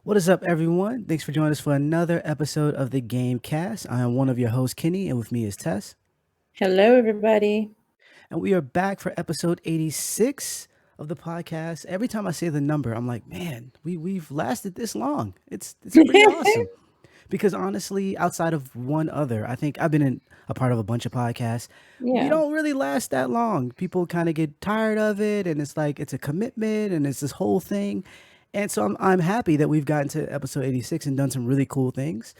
What is up, everyone? Thanks for joining us for another episode of the Game Cast. I am one of your hosts, Kenny, and with me is Tess. Hello, everybody. And we are back for episode 86 of the podcast. Every time I say the number, I'm like, man, we've lasted this long. It's pretty awesome. Because honestly, outside of one other, I think I've been a part of a bunch of podcasts. We Yeah. don't really last that long. People kind of get tired of it, and it's like it's a commitment, and it's this whole thing. And so I'm happy that we've gotten to episode 86 and done some really cool things.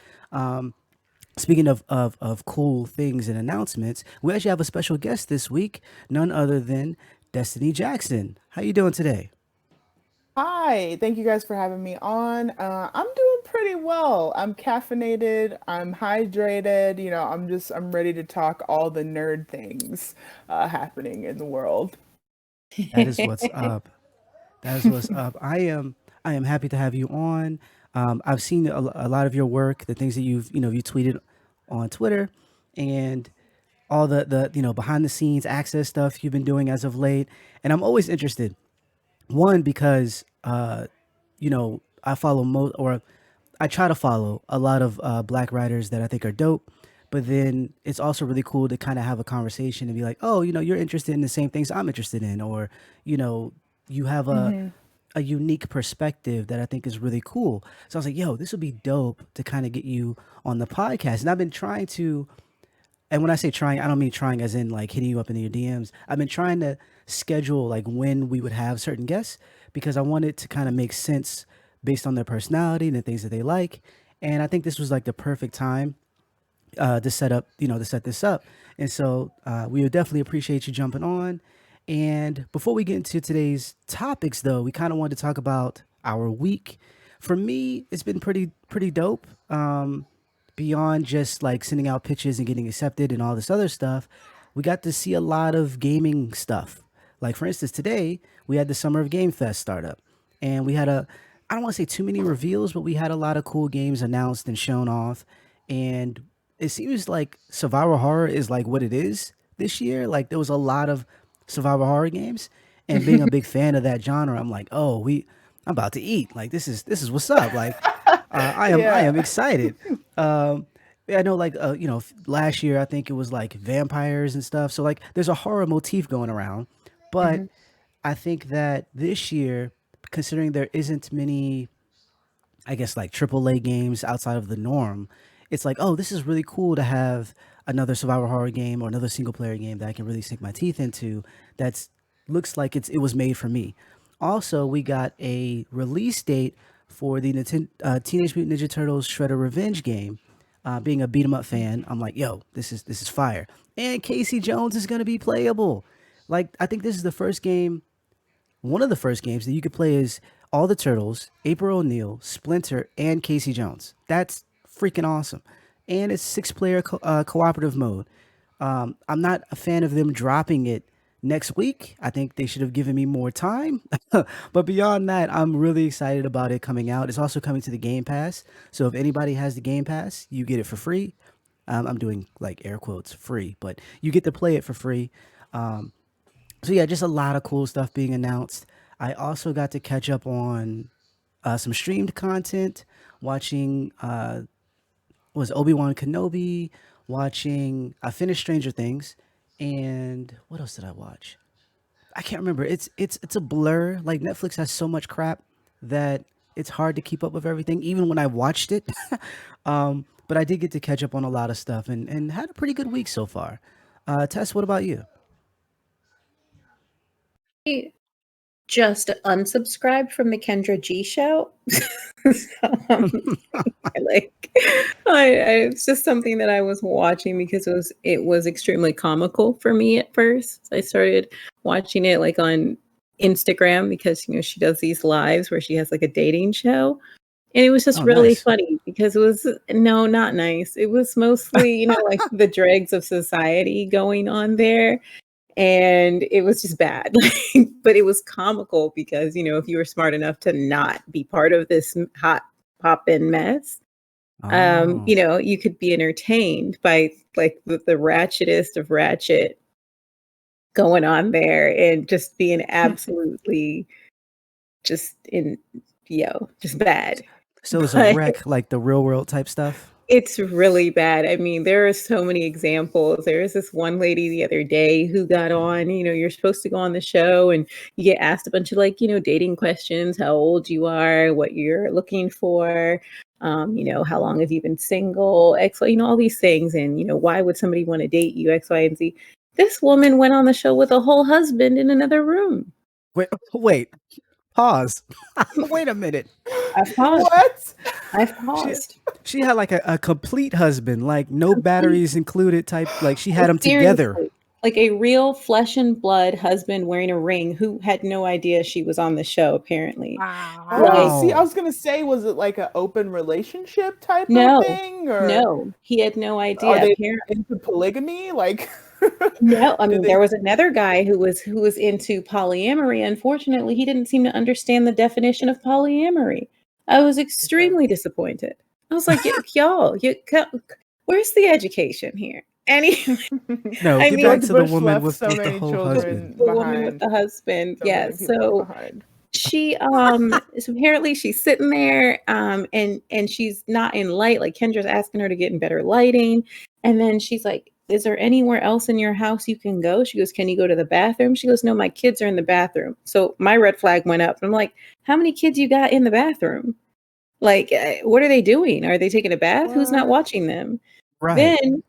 Speaking of cool things and announcements, we actually have a special guest this week, none other than Destiny Jackson. How you doing today? Hi, thank you guys for having me on. I'm doing pretty well. I'm caffeinated, I'm hydrated, I'm ready to talk all the nerd things happening in the world. That is what's up. That is what's up. I am happy to have you on. I've seen a lot of your work, the things that you tweeted on Twitter, and all the behind the scenes access stuff you've been doing as of late. And I'm always interested. One because I follow most or I try to follow a lot of black writers that I think are dope. But then it's also really cool to kind of have a conversation and be like, oh, you're interested in the same things I'm interested in, or you know, you have Hmm. a unique perspective that I think is really cool. So I was like, yo, this would be dope to kind of get you on the podcast. And I've been trying to, and when I say trying, I don't mean trying as in like hitting you up in your DMs. I've been trying to schedule like when we would have certain guests because I wanted to kind of make sense based on their personality and the things that they like. And I think this was like the perfect time to set this up. And so we would definitely appreciate you jumping on. And before we get into today's topics, though, we kind of wanted to talk about our week. For me, it's been pretty dope. Beyond just like sending out pitches and getting accepted and all this other stuff, we got to see a lot of gaming stuff. Like for instance, today we had the Summer of Game Fest startup, and we had I don't want to say too many reveals, but we had a lot of cool games announced and shown off. And it seems like survival horror is like what it is this year. Like there was a lot of survival horror games, and being a big fan of that genre, I'm like, oh, I'm about to eat. Like this is what's up. Like I am Yeah. excited. Yeah, I know, like last year I think it was like vampires and stuff. So like there's a horror motif going around, but Hmm. I think that this year, considering there isn't many, I guess, like AAA games outside of the norm, it's like, oh, this is really cool to have another survival horror game or another single player game that I can really sink my teeth into. That's looks like it was made for me. Also, we got a release date for the Teenage Mutant Ninja Turtles Shredder Revenge game. Being a beat 'em up fan, I'm like, yo, this is fire. And Casey Jones is gonna be playable. Like, I think this is the first game, one of the first games that you could play as all the turtles, April O'Neil, Splinter, and Casey Jones. That's freaking awesome. And it's six-player cooperative mode. I'm not a fan of them dropping it next week. I think they should have given me more time. But beyond that, I'm really excited about it coming out. It's also coming to the Game Pass. So if anybody has the Game Pass, you get it for free. I'm doing like air quotes free, but you get to play it for free. So yeah, just a lot of cool stuff being announced. I also got to catch up on some streamed content, watching was Obi-Wan Kenobi, watching I finished Stranger Things, and what else did I watch? I can't remember. It's a blur. Like Netflix has so much crap that it's hard to keep up with everything, even when I watched it. But I did get to catch up on a lot of stuff and had a pretty good week so far. Tess, what about you? I just unsubscribed from the Kendra G show. So, I like it's just something that I was watching because it was extremely comical for me at first. I started watching it like on Instagram because she does these lives where she has like a dating show. And it was just Oh, really nice. funny because it was no, not nice. It was mostly, like the dregs of society going on there. And it was just bad. But it was comical because, if you were smart enough to not be part of this hot poppin' mess, Oh. you could be entertained by like the ratchetest of ratchet going on there and just being absolutely just just bad. So it's a but wreck, like the real world type stuff. it's really bad. I mean, there are so many examples. There was this one lady the other day who got on, you're supposed to go on the show and you get asked a bunch of dating questions, how old you are, what you're looking for, how long have you been single, X, all these things. And, why would somebody want to date you, X, Y, and Z. This woman went on the show with a whole husband in another room. Wait, pause. Wait a minute. I've paused. What? I've She paused. she had like a complete husband, like no batteries included type. Like she had them together. Seriously, like a real flesh and blood husband wearing a ring who had no idea she was on the show, apparently. Oh, Like, see, I Wow. was gonna say, was it like an open relationship type of no, thing, or no, he had no are idea. they Apparently, into polygamy? Like, no. I do mean, they? there was another guy who was into polyamory. Unfortunately, he didn't seem to understand the definition of polyamory. I was Okay. extremely disappointed. I was like, y'all, where's the education here? Any, No, I get mean, back George to the Bush woman left with so the many whole husband. children the woman with behind. the husband. So Yeah. many people left So behind. she so apparently she's sitting there and she's not in light. Like Kendra's asking her to get in better lighting. And then she's like, is there anywhere else in your house you can go? She goes, can you go to the bathroom? She goes, no, my kids are in the bathroom. So my red flag went up. I'm like, how many kids you got in the bathroom? Like, what are they doing? Are they taking a bath? Who's not What? watching them? Right. Then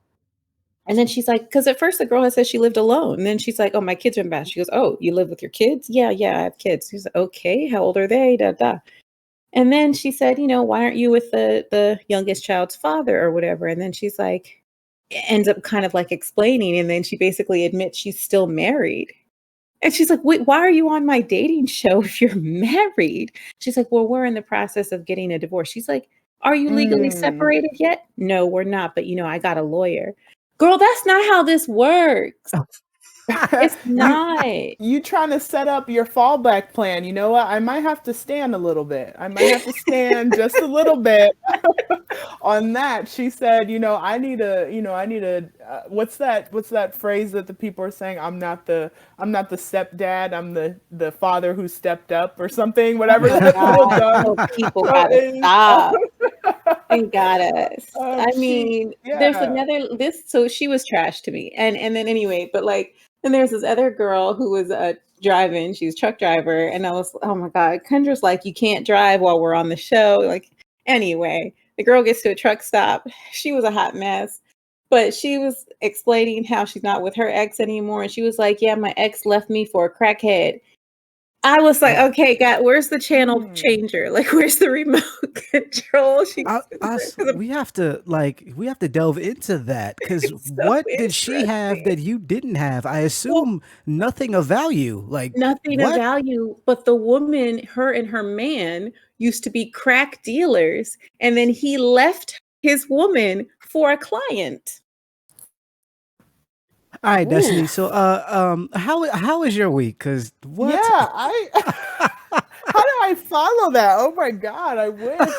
and then she's like, because at first the girl had said she lived alone. And then she's like, oh, my kids are in bath. She goes, oh, you live with your kids? Yeah, yeah, I have kids. She's like, okay, how old are they? Da, da. And then she said, why aren't you with the youngest child's father or whatever? And then she's like, ends up kind of like explaining. And then she basically admits she's still married. And she's like, wait, why are you on my dating show if you're married? She's like, well, we're in the process of getting a divorce. She's like, are you legally Mm. separated yet? No, we're not. But, I got a lawyer. Girl, that's not how this works. It's you not. you trying to set up your fallback plan. You know what? I might have to stand a little bit. I might have to stand just a little bit on that. She said, I need a what's that phrase that the people are saying? I'm not the stepdad. I'm the father who stepped up or something, Oh whatever my that little God. dumb So people quote gotta is. stop. They gotta. I She mean, there's yeah. another this so she was trash to me. And then anyway, but like then there's this other girl who was driving, she was a truck driver, and I was, oh my God, Kendra's like, you can't drive while we're on the show. Like, anyway, the girl gets to a truck stop. She was a hot mess. But she was explaining how she's not with her ex anymore. And she was like, yeah, my ex left me for a crackhead. I was like, Oh, okay, God, where's the channel Hmm. changer? Like, where's the remote control? She we have to delve into that because it's so what did she have interesting. that you didn't have? I Well, assume nothing of value. Like nothing of what? value, but the woman, her and her man used to be crack dealers, and then he left his woman for a client. All right, Destiny. So, Oof. how is your week? Because Yeah, what? I how do I follow that? Oh my God, I wish.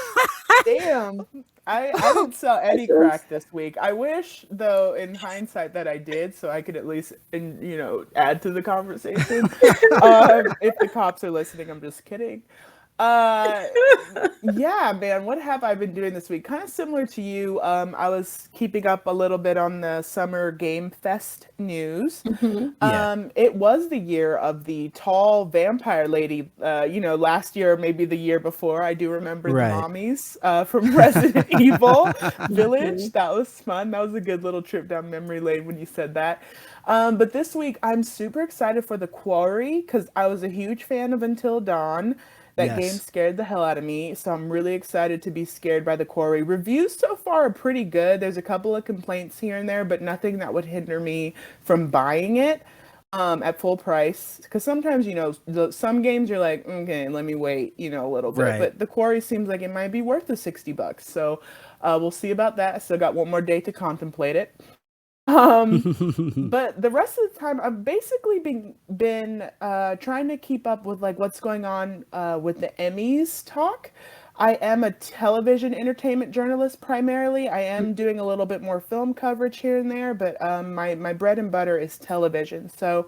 Damn. I didn't sell I any just crack this week. I wish though in hindsight that I did so I could at least add to the conversation. If the cops are listening, I'm just kidding. Uh yeah, man, what have I been doing this week? Kind of similar to you. I was keeping up a little bit on the Summer Game Fest news. Mhm. Yeah. It was the year of the tall vampire lady. Last year, maybe the year before. I do remember the Right. mommies from Resident Evil Village. Mhm. That was fun. That was a good little trip down memory lane when you said that. But this week, I'm super excited for The Quarry because I was a huge fan of Until Dawn. That game Yes. scared the hell out of me, so I'm really excited to be scared by The Quarry. Reviews so far are pretty good. There's a couple of complaints here and there, but nothing that would hinder me from buying it at full price. Because sometimes, some games you're like, okay, let me wait, a little bit. Right. But The Quarry seems like it might be worth the $60. So we'll see about that. I still got one more day to contemplate it. Um, but the rest of the time, I've basically been trying to keep up with like what's going on with the Emmys talk. I am a television entertainment journalist primarily. I am doing a little bit more film coverage here and there, but my bread and butter is television. So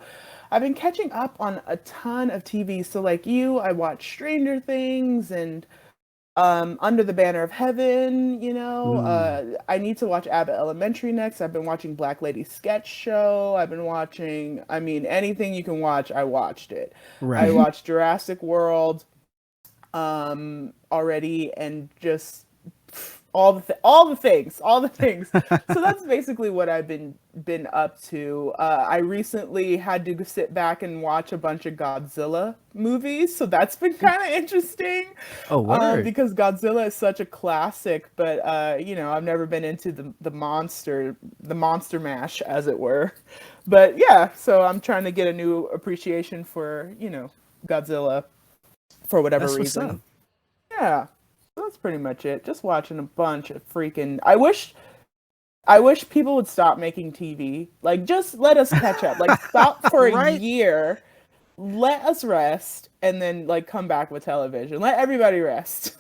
I've been catching up on a ton of TV. So like you, I watch Stranger Things and Under the Banner of Heaven, Mm, I need to watch Abbott Elementary next. I've been watching Black Lady Sketch Show. I've been watching, I mean, anything you can watch, I watched it. I right. watched Jurassic World already, and just all the things. So that's basically what I've been up to. I recently had to sit back and watch a bunch of Godzilla movies, so that's been kind of interesting. Oh, word. Because Godzilla is such a classic, but I've never been into the monster mash, as it were. But yeah, so I'm trying to get a new appreciation for Godzilla for whatever That's what's up. reason. Yeah, so that's pretty much it. Just watching a bunch of freaking. I wish people would stop making TV. Like, just let us catch up. Like, stop for a Right? year, let us rest, and then like come back with television. Let everybody rest.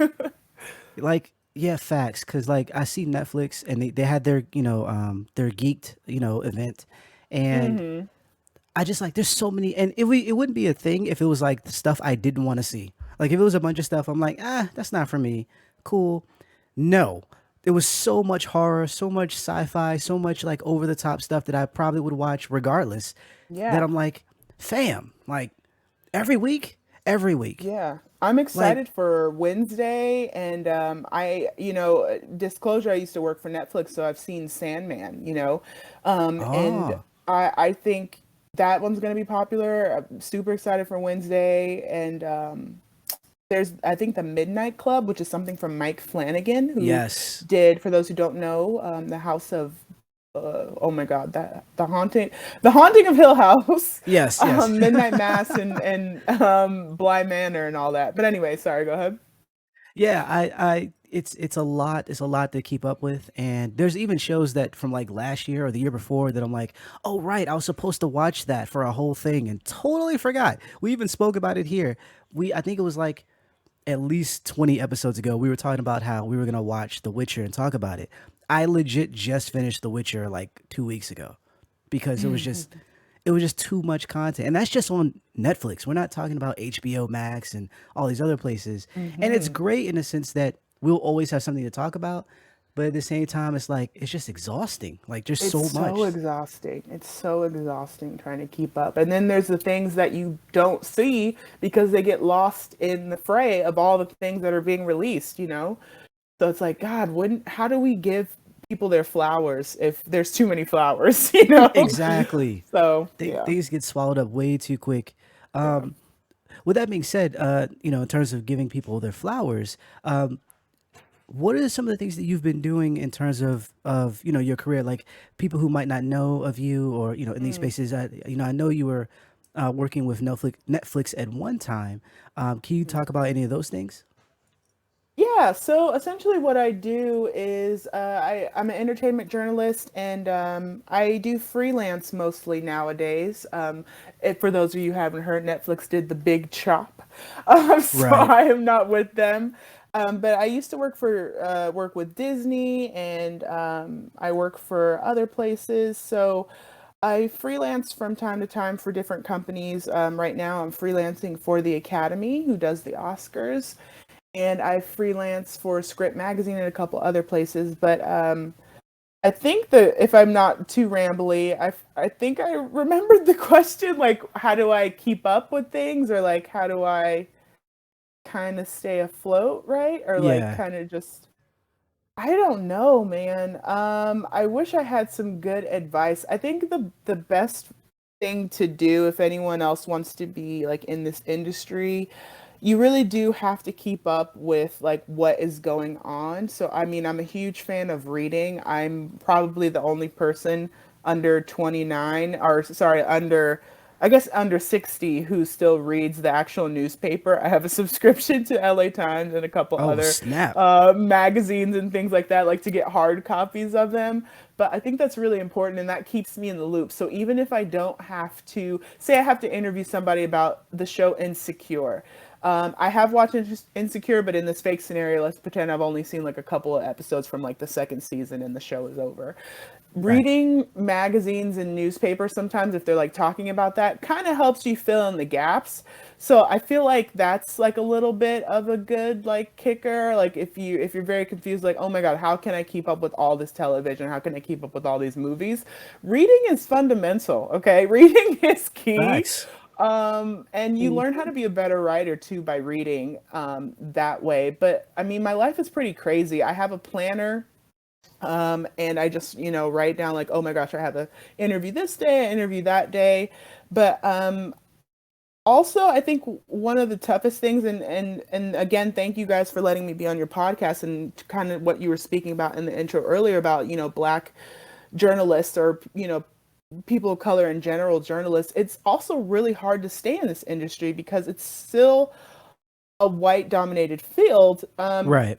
Like, yeah, facts. Cause like I see Netflix and they had their, their geeked, event. And hmm I just like there's so many, and it wouldn't be a thing if it was like the stuff I didn't want to see. Like if it was a bunch of stuff I'm like, that's not for me. Cool. No. There was so much horror, so much sci-fi, so much like over the top stuff that I probably would watch regardless. That Yeah, I'm like, fam, like every week, every week. yeah. I'm Like, excited for Wednesday, and disclosure, I used to work for Netflix, so I've seen Sandman, and oh, I think that one's gonna be popular. I'm super excited for Wednesday, and there's I think the Midnight Club, which is something from Mike Flanagan, who yes. did, for those who don't know, the House of oh my God, that the haunting of Hill House, Yes, yes. Midnight Mass, and Bly Manor and all that. But anyway, sorry, go ahead. Yeah, it's a lot to keep up with, and there's even shows that from like last year or the year before that I'm like, oh right, I was supposed to watch that for a whole thing and totally forgot. We even spoke about it here. I think it was like at least 20 episodes ago. We were talking about how we were gonna watch The Witcher and talk about it. I legit just finished The Witcher like 2 weeks ago because it was just too much content. And that's just on Netflix. We're not talking about HBO Max and all these other places. And it's hmm great in the sense that we'll always have something to talk about, but at the same time it's like it's just exhausting. Like there's It's so so much. exhausting. It's so exhausting trying to keep up. And then there's the things that you don't see because they get lost in the fray of all the things that are being released. So it's like, God, how do we give people their flowers if there's too many flowers, you know? Exactly. So, yeah. Things get swallowed up way too quick. Yeah. With that being said, in terms of giving people their flowers, what are some of the things that you've been doing in terms of your career, like people who might not know of you or in these Mm. spaces? I know you were working with Netflix at one time. Can you talk about any of those things? Yeah, so essentially what I do is I'm an entertainment journalist, and I do freelance mostly nowadays. For those of you who haven't heard, Netflix did the big chop. So Right. I am not with them. But I used to work with Disney, and I work for other places. So I freelance from time to time for different companies. Right now I'm freelancing for the Academy, who does the Oscars, and I freelance for Script Magazine and a couple other places. But I think that, if I'm not too rambly, I think I remembered the question, like, how do I keep up with things, or like how do I kind of stay afloat, right? Or like Yeah. kind of just, I don't know, man. I wish I had some good advice. I think the best thing to do, if anyone else wants to be like in this industry, you really do have to keep up with like what is going on. So I mean, I'm a huge fan of reading. I'm probably the only person under 29, or sorry, under, I guess under 60, who still reads the actual newspaper. I have a subscription to LA Times and a couple Oh, other snap. magazines and things like that, like to get hard copies of them. But I think that's really important, and that keeps me in the loop. So even if I don't have to, say I have to interview somebody about the show Insecure, I have watched Insecure, but in this fake scenario, let's pretend I've only seen like a couple of episodes from like the second season and the show is over. Right. reading magazines and newspapers sometimes, if they're like talking about that, kind of helps you fill in the gaps. So I feel like that's like a little bit of a good like kicker. Like if you're very confused, like, oh my God, how can I keep up with all this television? How can I keep up with all these movies? Reading is fundamental, okay? Reading is key. Facts. And you learn how to be a better writer too by reading that way. But I mean, my life is pretty crazy. I have a planner, and I just, write down like, oh my gosh, I have an interview this day, I interview that day. But also, I think one of the toughest things, and again, thank you guys for letting me be on your podcast, and kind of what you were speaking about in the intro earlier about, black journalists, or, people of color in general, journalists. It's also really hard to stay in this industry because it's still a white dominated field. Right.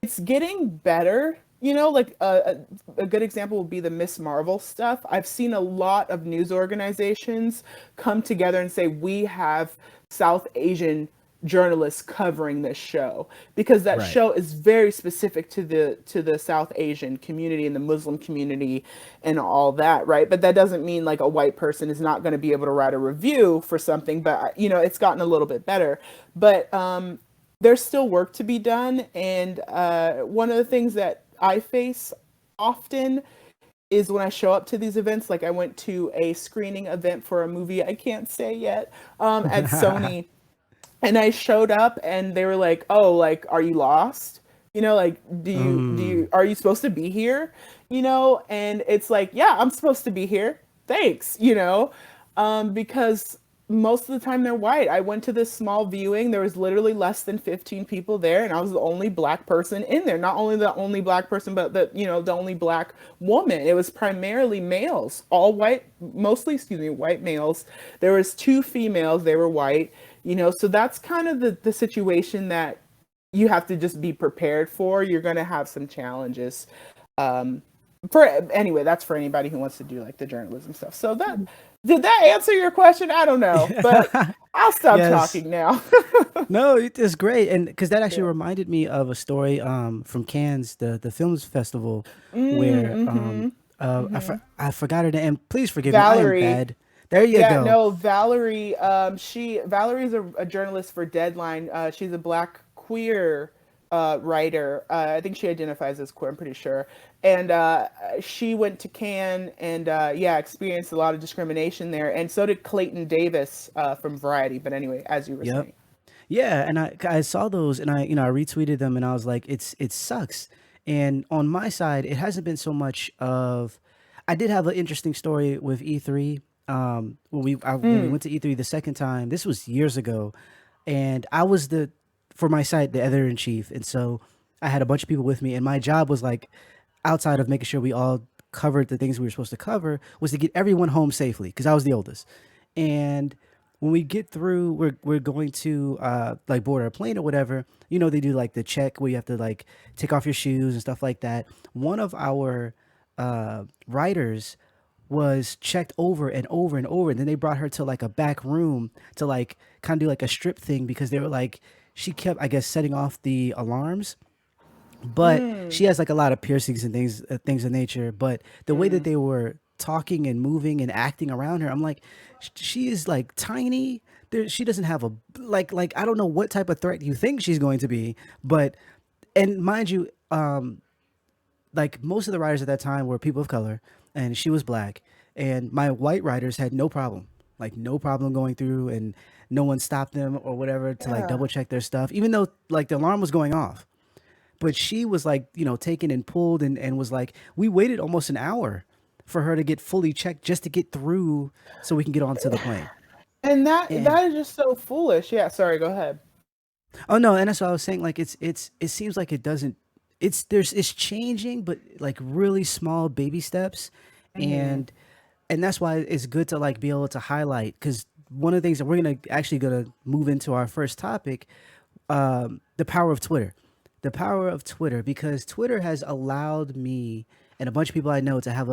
It's getting better. Like a good example would be the Miss Marvel stuff. I've seen a lot of news organizations come together and say, we have South Asian journalists covering this show, because that Right. show is very specific to the South Asian community and the Muslim community and all that, right? But that doesn't mean like a white person is not going to be able to write a review for something. But it's gotten a little bit better. But there's still work to be done. And one of the things that I face often is when I show up to these events. Like I went to a screening event for a movie I can't say yet, at Sony, and I showed up and they were like, "Oh, like, are you lost? Like, Mm. are you supposed to be here? And it's like, yeah, I'm supposed to be here. Thanks, because most of the time they're white. I went to this small viewing. There was literally less than 15 people there, and I was the only black person in there. Not only the only black person, but the only black woman. It was primarily males, all white, mostly, excuse me, white males. There was two females. They were white. So that's kind of the situation that you have to just be prepared for. You're going to have some challenges. For anyway, that's for anybody who wants to do like the journalism stuff. So that did that answer your question? I don't know, but I'll stop Yes. talking now. No, it's great, and because that actually Yeah. reminded me of a story from Cannes, the films festival, where Mm-hmm. I forgot her name. Please forgive me. I am Valerie. bad. There you Yeah, go. no, Valerie. Valerie's a journalist for Deadline. She's a black queer writer. I think she identifies as queer. I'm pretty sure. And she went to Cannes and yeah, experienced a lot of discrimination there. And so did Clayton Davis from Variety. But anyway, as you were Yep. saying. Yeah, and I saw those, and I retweeted them, and I was like, it sucks. And on my side, it hasn't been so much of. I did have an interesting story with E3. When we Mm, went to E3 the second time, this was years ago, and I was the for my site the editor in chief, and so I had a bunch of people with me, and my job was like outside of making sure we all covered the things we were supposed to cover was to get everyone home safely because I was the oldest. And when we get through, we're going to like board our plane or whatever. They do like the check where you have to like take off your shoes and stuff like that. One of our writers was checked over and over and over, and then they brought her to like a back room to like kind of do like a strip thing because they were like she kept, I guess, setting off the alarms, but mm, she has like a lot of piercings and things of nature. But the way that mm. they were talking and moving and acting around her, I'm like, she is like tiny. She doesn't have a like I don't know what type of threat you think she's going to be, but and mind you, like most of the writers at that time were people of color, and she was black, and my white writers had no problem, like no problem going through, and no one stopped them or whatever to like Yeah. double check their stuff, even though like the alarm was going off. But she was like, taken and pulled, and was like, we waited almost an hour for her to get fully checked just to get through so we can get onto the plane. And that And that is just so foolish. Yeah, sorry, go ahead. oh no, and that's what I was saying. Like it seems like it doesn't. It's changing, but like really small baby steps, Hmm. and that's why it's good to like be able to highlight because one of the things that we're gonna move into our first topic, the power of Twitter, because Twitter has allowed me and a bunch of people I know to have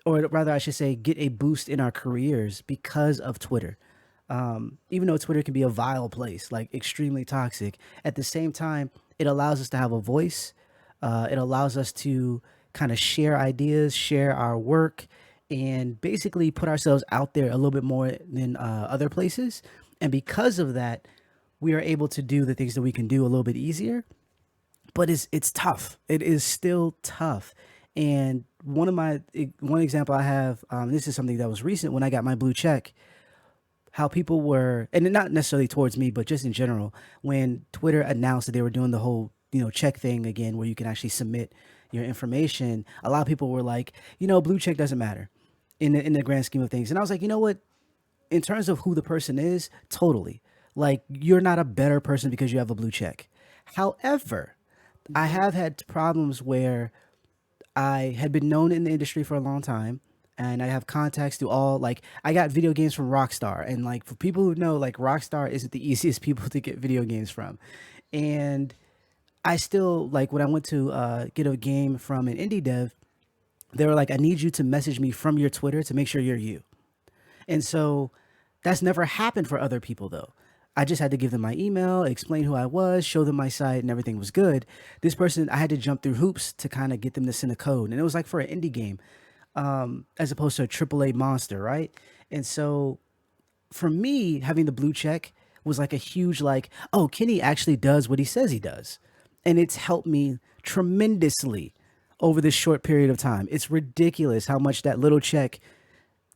or rather I should say, get a boost in our careers because of Twitter. Even though Twitter can be a vile place, like extremely toxic, at the same time, it allows us to have a voice. It allows us to kind of share ideas, share our work, and basically put ourselves out there a little bit more than other places. And because of that, we are able to do the things that we can do a little bit easier. But it's tough. It is still tough. And one example I have, this is something that was recent when I got my blue check. How people were, and not necessarily towards me, but just in general, when Twitter announced that they were doing the whole check thing again, where you can actually submit your information. A lot of people were like, blue check doesn't matter in the grand scheme of things. And I was like, you know what? In terms of who the person is, totally. Like, you're not a better person because you have a blue check. However, I have had problems where I had been known in the industry for a long time, and I have contacts to all, like, I got video games from Rockstar, and like, for people who know, like, Rockstar isn't the easiest people to get video games from. And I still, like, when I went to get a game from an indie dev, they were like, I need you to message me from your Twitter to make sure you're you. And so that's never happened for other people though. I just had to give them my email, explain who I was, show them my site, and everything was good. This person, I had to jump through hoops to kind of get them to send a code. And it was like for an indie game, as opposed to a AAA monster, right? And so for me, having the blue check was like a huge, like, oh, Kenny actually does what he says he does. And it's helped me tremendously over this short period of time. It's ridiculous how much that little check,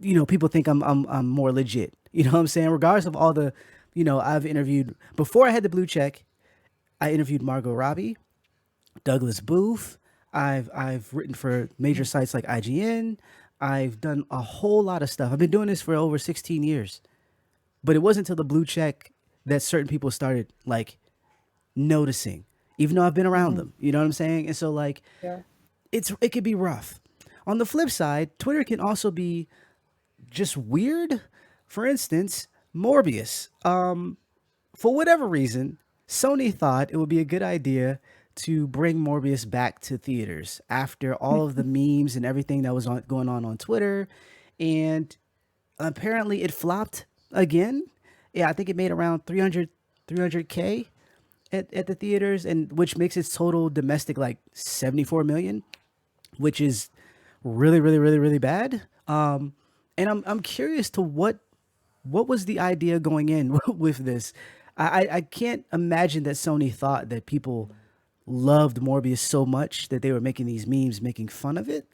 people think I'm more legit. You know what I'm saying? Regardless of all the, I've interviewed before I had the blue check. I interviewed Margot Robbie, Douglas Booth. I've written for major sites like IGN. I've done a whole lot of stuff. I've been doing this for over 16 years. But it wasn't until the blue check that certain people started like noticing, even though I've been around Mhm. them. You know what I'm saying? And so like Yeah. it could be rough. On the flip side, Twitter can also be just weird. For instance, Morbius. For whatever reason, Sony thought it would be a good idea to bring Morbius back to theaters after all of the memes and everything that was going on Twitter. And apparently it flopped again. Yeah, I think it made around 300K at the theaters, and which makes its total domestic like 74 million, which is really, really, really, really bad. And I'm curious to what was the idea going in with this. I can't imagine that Sony thought that people loved Morbius so much that they were making these memes making fun of it.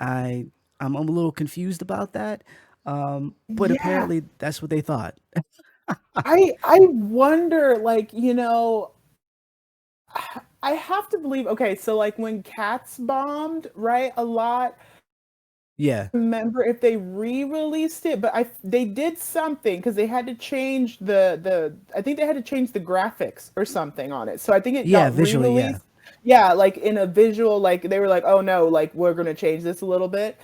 I I'm a little confused about that. But Yeah. apparently that's what they thought. I wonder, like, I have to believe, okay, so like when Cats bombed, right? A lot, Yeah. remember if they re-released it, but they did something because they had to change the I think they had to change the graphics or something on it. So I think it Yeah, got visually, yeah. re-released. Yeah, like in a visual, like they were like, oh no, like we're gonna change this a little bit.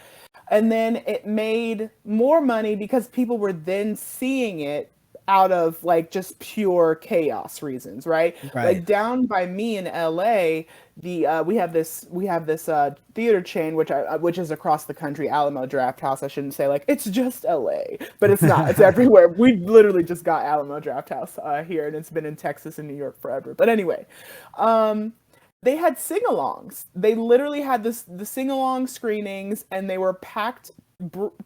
And then it made more money because people were then seeing it out of like just pure chaos reasons, right? Right. Like down by me in LA, the we have this theater chain which is across the country, Alamo Draft House. I shouldn't say like it's just LA, but it's not. It's everywhere. We literally just got Alamo Draft House here, and it's been in Texas and New York forever. But anyway, um, they had sing-alongs. They literally had the sing-along screenings, and they were packed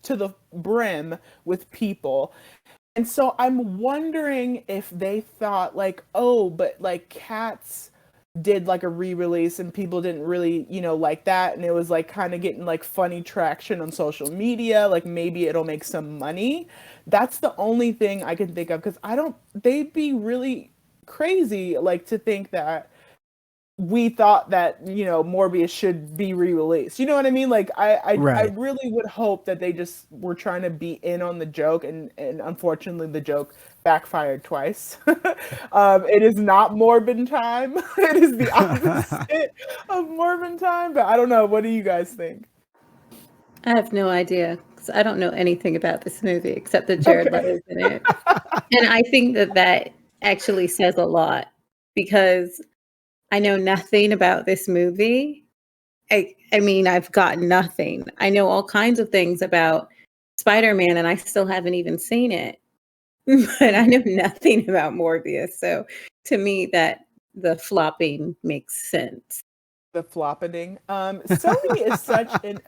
to the brim with people. And so I'm wondering if they thought like, oh, but like Cats did like a re-release and people didn't really, like that, and it was like kind of getting like funny traction on social media, like maybe it'll make some money. That's the only thing I can think of, because I don't they'd be really crazy like to think that we thought that Morbius should be re-released. You know what I mean? Like I Right. really would hope that they just were trying to be in on the joke, and unfortunately the joke backfired twice. It is not Morbin time. It is the opposite of Morbin time. But I don't know. What do you guys think? I have no idea because I don't know anything about this movie except that Jared Okay. Leto's in it. And I think that actually says a lot because I know nothing about this movie. I mean, I've got nothing. I know all kinds of things about Spider-Man, and I still haven't even seen it. But I know nothing about Morbius. So to me, that the flopping makes sense. The floppening. Sony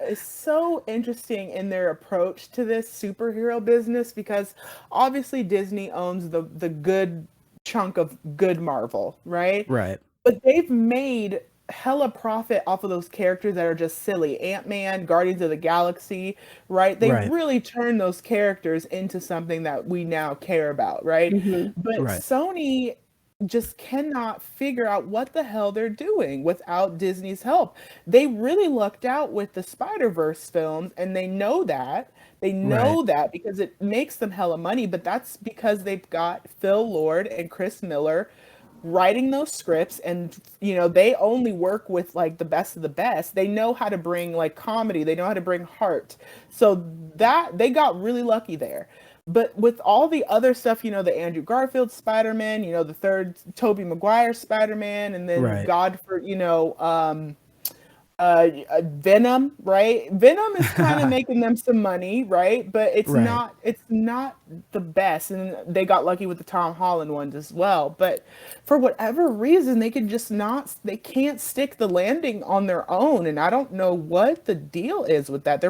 is so interesting in their approach to this superhero business because obviously Disney owns the good chunk of good Marvel, right? Right. But they've made hella profit off of those characters that are just silly. Ant-Man, Guardians of the Galaxy, right? They Right. really turn those characters into something that we now care about, right? Mhm. But Right. Sony just cannot figure out what the hell they're doing without Disney's help. They really lucked out with the Spider-Verse films, and they know that. They Right. know that because it makes them hella money, but that's because they've got Phil Lord and Chris Miller writing those scripts, and they only work with like the best of the best. They know how to bring like comedy, they know how to bring heart, so that they got really lucky there. But with all the other stuff, the Andrew Garfield Spider-Man, the third Tobey Maguire Spider-Man, and then Right. God for Venom, right? Venom is kind of making them some money, right? But Right. it's not the best, and they got lucky with the Tom Holland ones as well. But for whatever reason, they can't stick the landing on their own, and I don't know what the deal is with that.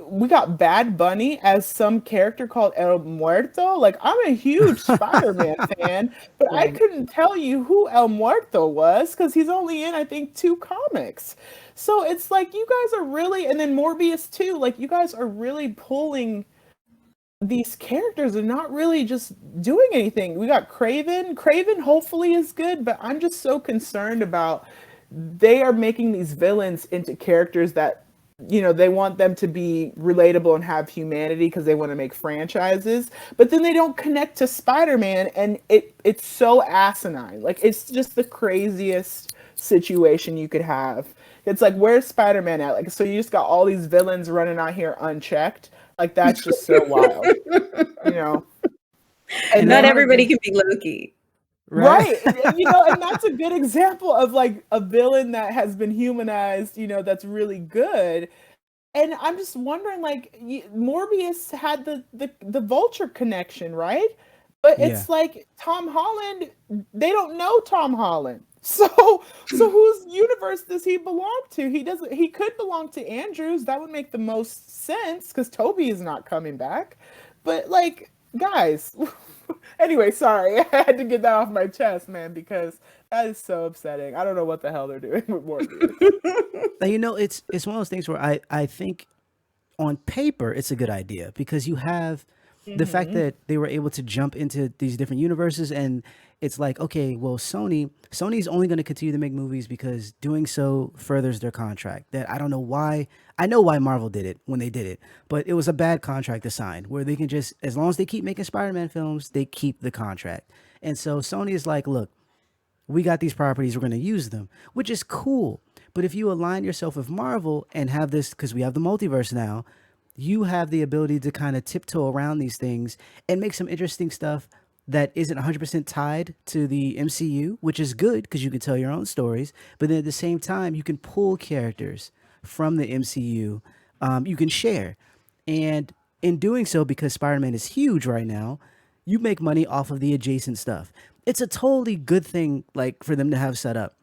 We got Bad Bunny as some character called El Muerto. Like, I'm a huge Spider-Man fan, but I Right. couldn't tell you who El Muerto was because he's only in, I think, 2 comics. So it's like you guys are really, and then Morbius too, like you guys are really pulling these characters and not really just doing anything. We got Craven. Craven hopefully is good, but I'm just so concerned about they are making these villains into characters that they want them to be relatable and have humanity because they want to make franchises, but then they don't connect to Spider-Man, and it's so asinine. Like, it's just the craziest situation you could have. It's like, where's Spider-Man at? Like, so you just got all these villains running out here unchecked. Like, that's just so wild, you know. And And Not that then everybody can be Loki. right. right, and that's a good example of like a villain that has been humanized, that's really good. And I'm just wondering, like, Morbius had the Vulture connection, right? But Yeah. it's like Tom Holland, they don't know Tom Holland. So whose universe does he belong to? He doesn't. He could belong to Andrews. That would make the most sense because Toby is not coming back. But like, guys. Anyway, sorry, I had to get that off my chest, man, because that is so upsetting. I don't know what the hell they're doing with Morbius. Now, it's one of those things where I think on paper it's a good idea because you have the fact Hmm. that they were able to jump into these different universes, and it's like, okay, well, Sony's only going to continue to make movies because doing so furthers their contract. That I don't know why. I know why Marvel did it when they did it, but it was a bad contract to sign where they can just, as long as they keep making Spider-Man films, they keep the contract. And so Sony is like, look, we got these properties, we're going to use them, which is cool. But if you align yourself with Marvel and have this, because we have the multiverse now, you have the ability to kind of tiptoe around these things and make some interesting stuff that isn't 100% tied to the MCU, which is good because you can tell your own stories. But then at the same time, you can pull characters from the MCU, you can share. And in doing so, because Spider Man is huge right now, you make money off of the adjacent stuff. It's a totally good thing, like for them to have set up,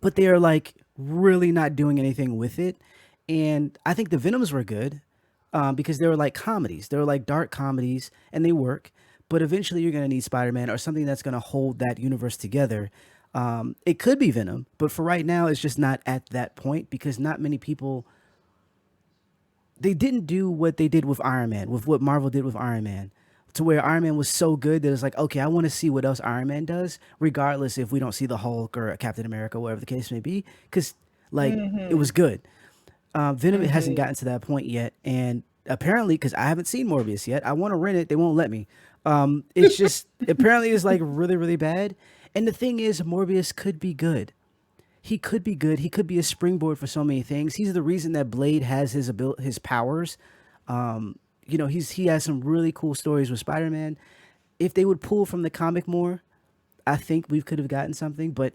but they are like really not doing anything with it. And I think the Venoms were good because they were like comedies, they were like dark comedies, and they work. But eventually, you're gonna need Spider Man or something that's gonna hold that universe together. It could be Venom, but for right now, it's just not at that point because not many people, they didn't do what they did with Iron Man, with what Marvel did with Iron Man, to where Iron Man was so good that it's like, okay, I want to see what else Iron Man does, regardless if we don't see the Hulk or Captain America, whatever the case may be, because like it Hmm. was good. Venom hasn't Hmm. gotten to that point yet, and apparently, because I haven't seen Morbius yet, I want to rent it. They won't let me. It's just apparently it's like really really bad. And the thing is, Morbius could be good. He could be good. He could be a springboard for so many things. He's the reason that Blade has his powers. He has some really cool stories with Spider-Man. If they would pull from the comic more, I think we could have gotten something. But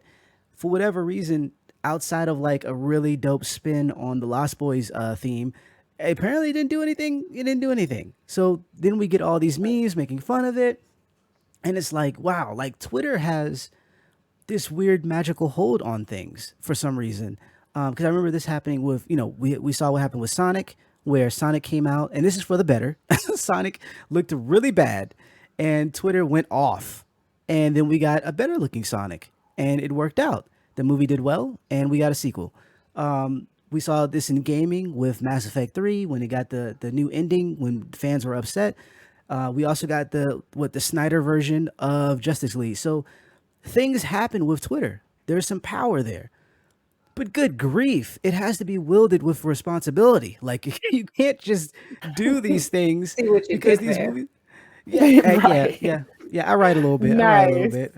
for whatever reason, outside of like a really dope spin on the Lost Boys theme, apparently it didn't do anything. It didn't do anything. So then we get all these memes making fun of it, and it's like, wow, like Twitter has this weird magical hold on things for some reason. Because I remember this happening with, we saw what happened with Sonic, where Sonic came out, and this is for the better. Sonic looked really bad, and Twitter went off. And then we got a better looking Sonic, and it worked out. The movie did well, and we got a sequel. We saw this in gaming with Mass Effect 3 when it got the new ending when fans were upset. We also got the Snyder version of Justice League. So things happen with Twitter. There's some power there. But good grief, it has to be wielded with responsibility. Like you can't just do these things See what you because did these there. movies. Yeah, Right. yeah, yeah. I write a little bit. I write a little Nice. bit.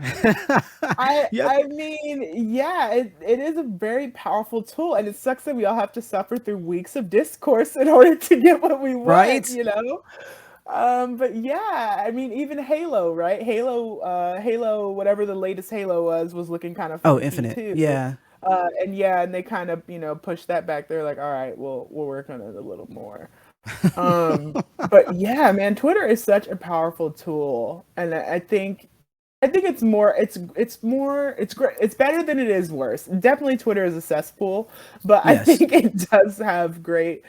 I Yep. I mean, yeah, it is a very powerful tool, and it sucks that we all have to suffer through weeks of discourse in order to get what we want, Right. you know? But yeah, I mean, even Halo, right? Halo, whatever the latest Halo was looking kind of Oh, funky Infinite. too. Yeah. And yeah, and they kind of, pushed that back. They're like, all right, we'll work on it a little more. But yeah, man, Twitter is such a powerful tool, and I think it's great. It's better than it is worse. Definitely Twitter is a cesspool, but I Yes. think it does have great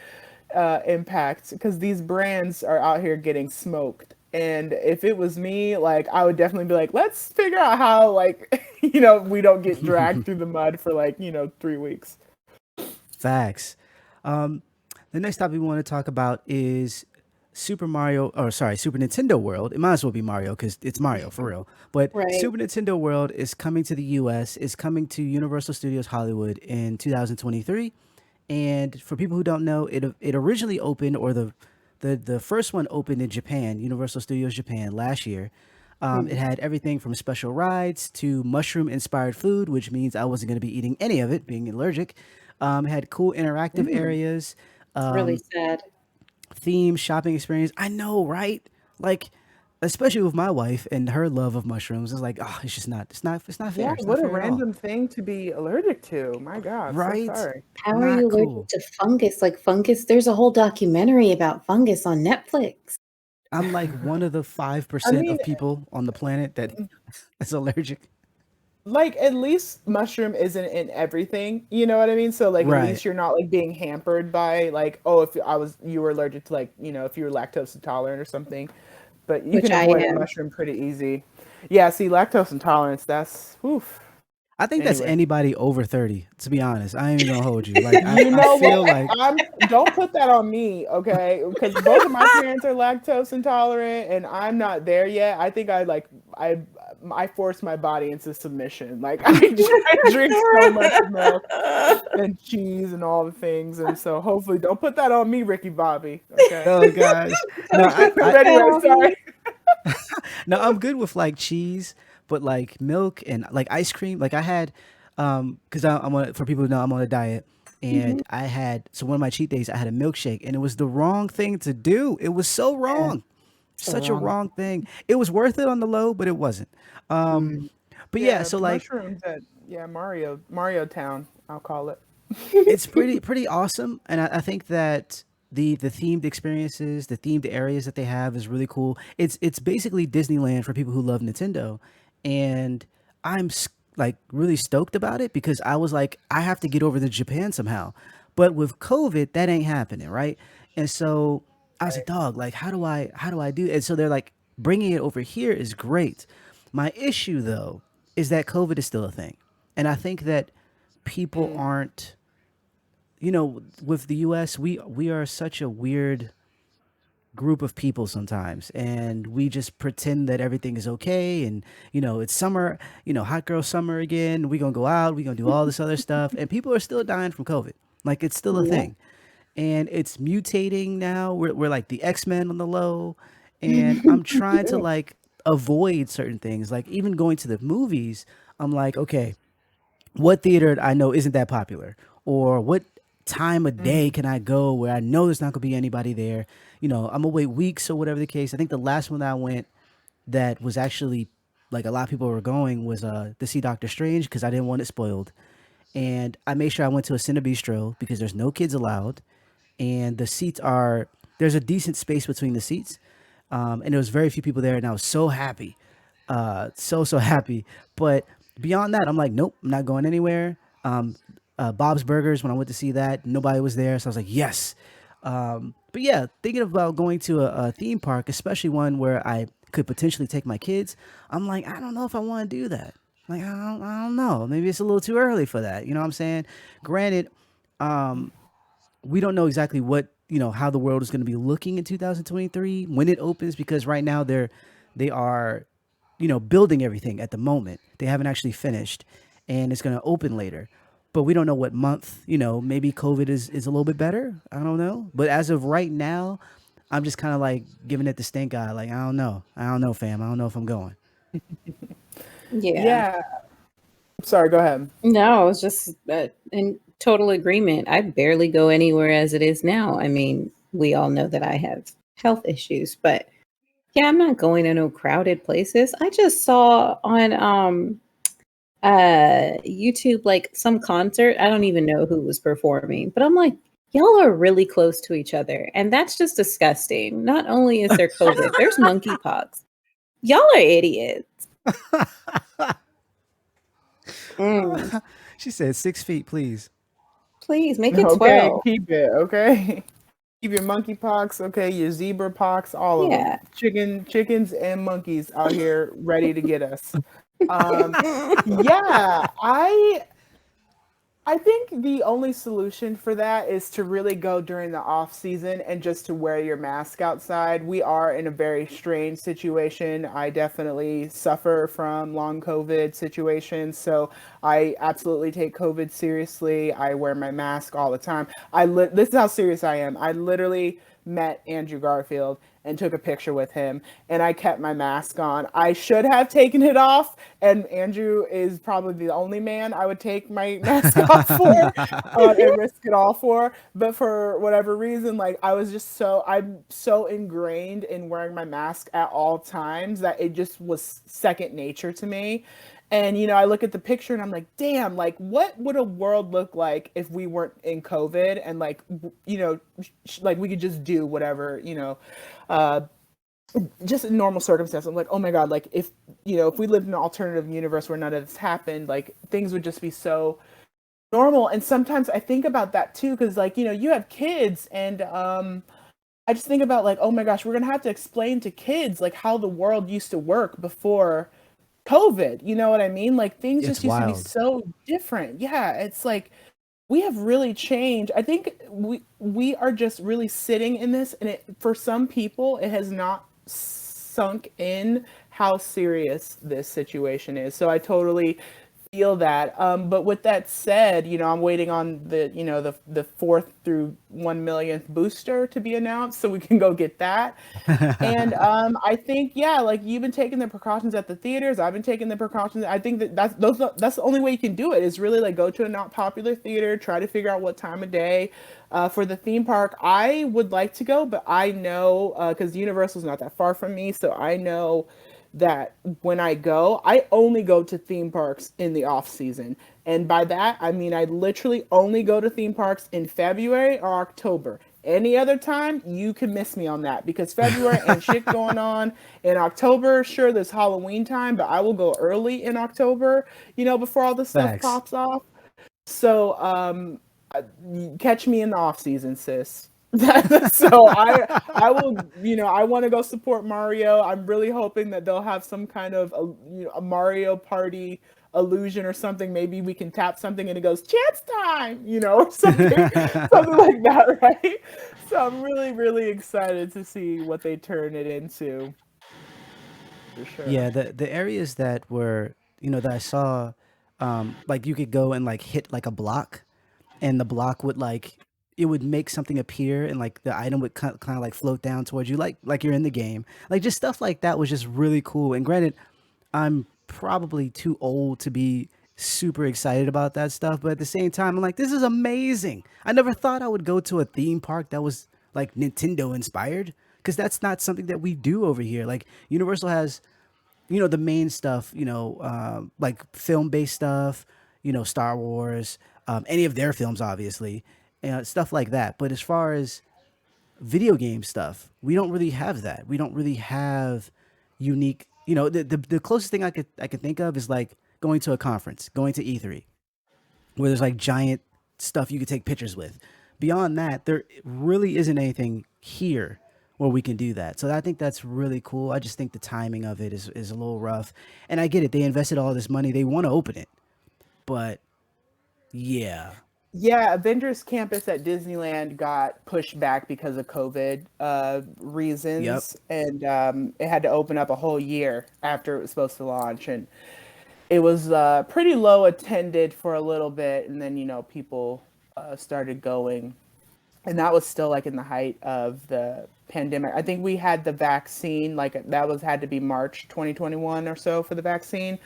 impact because these brands are out here getting smoked. And if it was me, like I would definitely be like, let's figure out how like we don't get dragged through the mud for like 3 weeks. Facts. Um, the next topic we want to talk about is Super Mario, or sorry, Super Nintendo World. It might as well be Mario because it's Mario for real. But Right. Super Nintendo World is coming to the US, is coming to Universal Studios Hollywood in 2023. And for people who don't know, it originally opened, or the first one opened in Japan, Universal Studios Japan, last year. It had everything from special rides to mushroom inspired food, which means I wasn't going to be eating any of it, being allergic. It had cool interactive Mm. areas, It's really um, sad. theme shopping experience. I know, right? Like, especially with my wife and her love of mushrooms, it's like, oh, it's just not, it's not Yeah, fair. It's not what a fair at all, random thing to be allergic to. My God, so right? sorry. How are you Not allergic cool. to fungus? Like fungus, there's a whole documentary about fungus on Netflix. I'm like one of the I 5% mean, of people on the planet that is allergic. like at least mushroom isn't in everything, you know what I mean? So like at Right. least you're not like being hampered by like, oh, if you were allergic to like, if you were lactose intolerant or something, but you Which can I avoid a am. mushroom pretty easy. Yeah, see, lactose intolerance, that's oof. I think that's Anyway. anybody over 30, to be honest. I ain't even gonna hold you. Like You I know what? feel like I'm Don't put that on me, okay? Because both of my parents are lactose intolerant and I'm not there yet. I think I I force my body into submission. Like I drink so much milk and cheese and all the things, and so hopefully don't put that on me, Ricky Bobby. Okay. oh gosh. No, But anyway, sorry. no, I'm good with like cheese, but like milk and like ice cream. Like I had because I'm on, for people who know, I'm on a diet. And Mhm. I had, so one of my cheat days, I had a milkshake, and it was the wrong thing to do. It was so Yeah, wrong, it's the such a wrong. wrong thing. It was worth it on the low, but it wasn't. Um, Mm. but yeah, Yeah, so like mushrooms at Mario Town, I'll call it. it's pretty awesome, and I think that the themed experiences, the themed areas that they have is really cool. It's basically Disneyland for people who love Nintendo, and like really stoked about it because I was like, I have to get over to Japan somehow, but with COVID, that ain't happening, right? And so I was like, Right. dog, like how do I do? And so they're like, bringing it over here is great. My issue though is that COVID is still a thing, and I think that people Mm. aren't, with the US, we are such a weird group of people sometimes, and we just pretend that everything is okay, and it's summer, hot girl summer again. We gonna go out, we gonna do all this other stuff, and people are still dying from COVID. Like it's still a Yeah. thing, and it's mutating now. We're like the X-Men on the low, and I'm trying to Ew. like avoid certain things, like even going to the movies. I'm like, okay, what theater I know isn't that popular, or what time of day Mm. can I go where I know there's not gonna be anybody there. I'm gonna wait weeks or whatever the case. I think the last one that I went that was actually like a lot of people were going was to see Doctor Strange because I didn't want it spoiled, and I made sure I went to a Cinebistro because there's no kids allowed, and the seats are there's a decent space between the seats, and there was very few people there, and I was so happy, so happy. But beyond that, I'm like, nope, I'm not going anywhere. Bob's Burgers, when I went to see that, nobody was there, so I was like, yes. But yeah, thinking about going to a theme park, especially one where I could potentially take my kids, I'm like, I don't know if I want to do that. Like, I don't know. Maybe it's a little too early for that. You know what I'm saying? Granted, we don't know exactly what how the world is going to be looking in 2023 when it opens, because right now they are building everything at the moment. They haven't actually finished, and it's going to open later. But we don't know what month. Maybe COVID is a little bit better. I don't know. But as of right now, I'm just kind of like giving it the stink eye. Like, I don't know. I don't know, fam. I don't know if I'm going. Yeah. Yeah. Sorry, go ahead. No, I was just in total agreement. I barely go anywhere as it is now. I mean, we all know that I have health issues, but yeah, I'm not going to no crowded places. I just saw on YouTube like some concert. I don't even know who was performing, but I'm like, y'all are really close to each other, and that's just disgusting. Not only is there COVID, there's monkeypox. Y'all are idiots. Mm, She said 6 feet, please. please make it Okay, 12. keep it. Okay. Keep your monkeypox, okay, your zebra pox, all of them. Yeah. Chickens and monkeys out here ready to get us. Um, yeah, I think the only solution for that is to really go during the off season and just to wear your mask outside. We are in a very strange situation. I definitely suffer from long COVID situations, so I absolutely take COVID seriously. I wear my mask all the time. This is how serious I am. I literally met Andrew Garfield and took a picture with him, and I kept my mask on. I should have taken it off, and Andrew is probably the only man I would take my mask off for and risk it all for. But for whatever reason, like I'm so ingrained in wearing my mask at all times that it just was second nature to me. And I look at the picture and I'm like, damn, like what would a world look like if we weren't in COVID and like like we could just do whatever, uh just in normal circumstances. I'm like, oh my god, like if we lived in an alternative universe where none of this happened, like things would just be so normal. And sometimes I think about that too, because like, you have kids and I just think about like, oh my gosh, we're gonna have to explain to kids like how the world used to work before COVID. You know what I mean? Like things It's just used to be wild. so different. Yeah, it's like we have really changed. I think we are just really sitting in this, and for some people it has not sunk in how serious this situation is. So I totally feel that. But with that said, I'm waiting on the fourth through 1 millionth booster to be announced, so we can go get that. And I think, yeah, like you've been taking the precautions at the theaters. I've been taking the precautions. I think that's the only way you can do it is really like go to a not popular theater, try to figure out what time of day. For the theme park, I would like to go, but I know because Universal's not that far from me, so I know that when I go, I only go to theme parks in the off season. And by that, I mean I literally only go to theme parks in February or October. Any other time, you can miss me on that because February ain't shit going on. In October, sure, there's Halloween time, but I will go early in October, before all this stuff Facts. pops off. So, catch me in the off season, sis. So I will, I want to go support Mario. I'm really hoping that they'll have some kind of a Mario Party illusion or something. Maybe we can tap something and it goes chance time, or something, something like that, right? So I'm really, really excited to see what they turn it into for sure. Yeah, the areas that were, that I saw, like you could go and like hit like a block, and the block would like it would make something appear, and like the item would kind of like float down towards you, like you're in the game. Like just stuff like that was just really cool. And granted, I'm probably too old to be super excited about that stuff, but at the same time, I'm like, this is amazing. I never thought I would go to a theme park that was like Nintendo inspired, because that's not something that we do over here. Like Universal has the main stuff, like film based stuff, Star Wars, any of their films, obviously, stuff like that. But as far as video game stuff, we don't really have that. We don't really have unique, the closest thing I could think of is like going to a conference, going to E3, where there's like giant stuff you could take pictures with. Beyond that, there really isn't anything here where we can do that. So I think that's really cool. I just think the timing of it is a little rough. And I get it. They invested all this money. They want to open it. But yeah. Yeah, Avengers Campus at Disneyland got pushed back because of COVID Yep. reasons, and it had to open up a whole year after it was supposed to launch, and it was pretty low attended for a little bit, and then people started going, and that was still like in the height of the pandemic. I think we had the vaccine, like that was had to be March 2021 or so for the vaccine.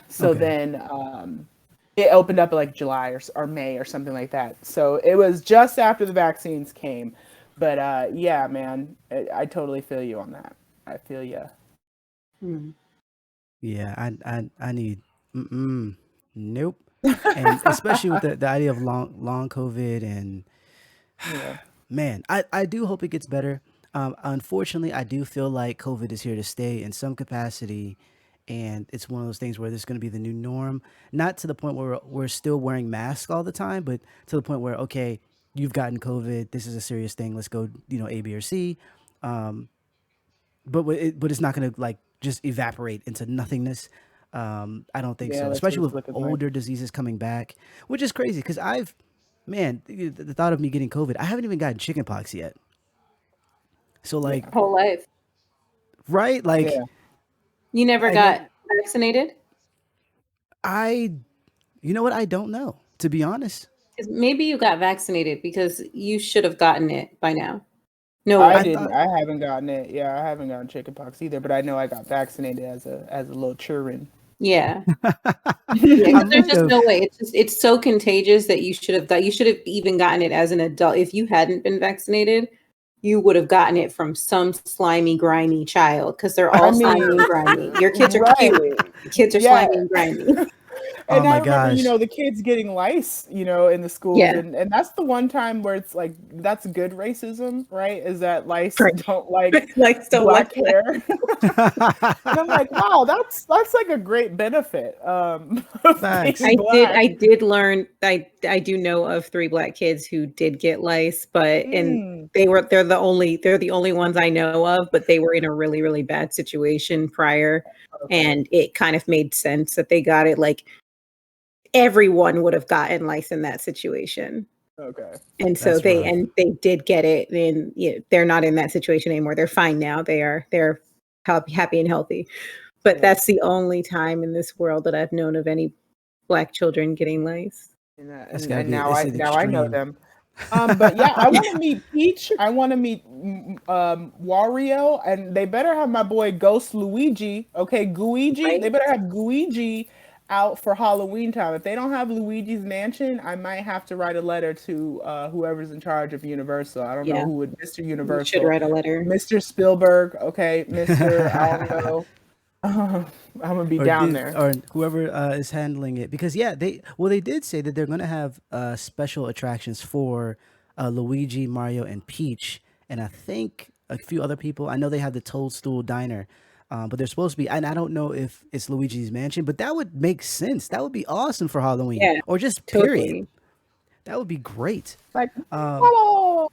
So Okay. then it opened up like July or May or something like that. So it was just after the vaccines came. But yeah, man, I totally feel you on that. I feel you. Yeah, I need nope. And especially with the idea of long COVID and Yeah. man, I do hope it gets better. Unfortunately, I do feel like COVID is here to stay in some capacity, and it's one of those things where this is going to be the new norm. Not to the point where we're still wearing masks all the time, but to the point where okay, you've gotten COVID. This is a serious thing. Let's go, A, B, or C. But it's not going to like just evaporate into nothingness. I don't think Yeah, so, that's what especially it's with looking like. older diseases coming back, which is crazy because man, the thought of me getting COVID, I haven't even gotten chickenpox yet. So like, Yeah. Whole life. right? Like, Yeah. You never and got then vaccinated? I, you know what? I don't know, to be honest. 'Cause maybe you got vaccinated because you should have gotten it by now. No I I way. didn't. thought, I haven't gotten it. Yeah, I haven't gotten chickenpox either. But I know I got vaccinated as a little children. Yeah. Yeah, I because there's might just have. no way. It's so contagious that you should have even gotten it as an adult. If you hadn't been vaccinated, you would have gotten it from some slimy, grimy child because they're I all slimy mean, and grimy. Your kids are cute. right? The kids are Yeah. slimy and grimy. Oh And I my remember, gosh. the kids getting lice, in the schools, Yeah. and that's the one time where it's like that's good racism, right? Is that lice Right. don't like Like so like black hair? And I'm like, wow, that's like a great benefit of Facts. being black. I did learn I do know of 3 black kids who did get lice, but and Mm, they're the only ones I know of, but they were in a really, really bad situation prior, okay, and it kind of made sense that they got it, like, everyone would have gotten lice in that situation, okay, and so That's rough. they did get it, and, they're not in that situation anymore, they're fine now, they're happy and healthy, but yeah. that's the only time in this world that I've known of any Black children getting lice. And, That's got to be. now It's an I know extreme. them. But yeah, I want to meet Peach. I want to meet Wario, and they better have my boy Ghost Luigi. Okay, Guigi. Right? They better have Guigi out for Halloween time. If they don't have Luigi's Mansion, I might have to write a letter to whoever's in charge of Universal. I don't know Yeah, who would, Mr. you should Universal, write a letter. Mr. Spielberg. Okay, Mr. I don't know. I'm gonna be down there. Or whoever is handling it, because yeah, they did say that they're going to have special attractions for Luigi, Mario, and Peach, and I think a few other people. I know they have the Toadstool Diner, but they're supposed to be, and I don't know if it's Luigi's Mansion, but that would make sense. That would be awesome for Halloween, Yeah, or just period. totally. That would be great. Like, hello.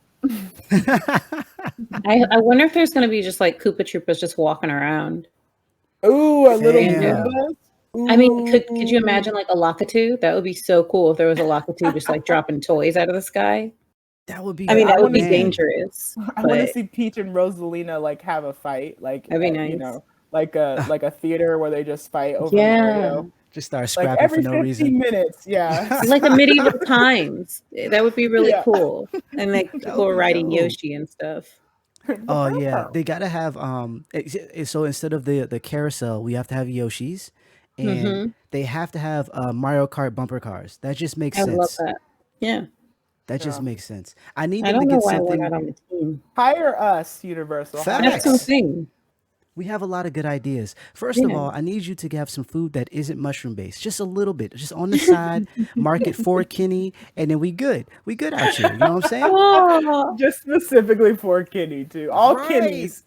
I wonder if there's gonna be just like Koopa Troopas just walking around. Ooh, a little Random. Damn, Goombas. I mean, could you Ooh. imagine like a Lockatoo? That would be so cool if there was a Lockatoo just like dropping toys out of the sky. that would I be mean, I that would want be to see. man. dangerous, I want to but see Peach and Rosalina like have a fight, like that'd be nice. like a theater where they just fight over Yeah. Mario, Just start like scrapping for every no 15 reason. minutes. Yeah, Like the medieval times. That would be really yeah. cool. And like That people would were be riding dope. Yoshi and stuff. Oh yeah, they gotta have so instead of the carousel, we have to have Yoshis, and Hmm. they have to have Mario Kart bumper cars. That just makes I would love sense. that. Yeah. That just Yeah. makes sense. I need I them to don't know get why we're something. not on the team. Hire us, Universal. Hire That's us. Facts. something. We have a lot of good ideas. First of Yeah. all, I need you to have some food that isn't mushroom based, just a little bit, just on the side. Market for Kenny, and then we good. We good out here. You know what I'm saying? Oh, Just specifically for Kitty too. All Right, Kitties.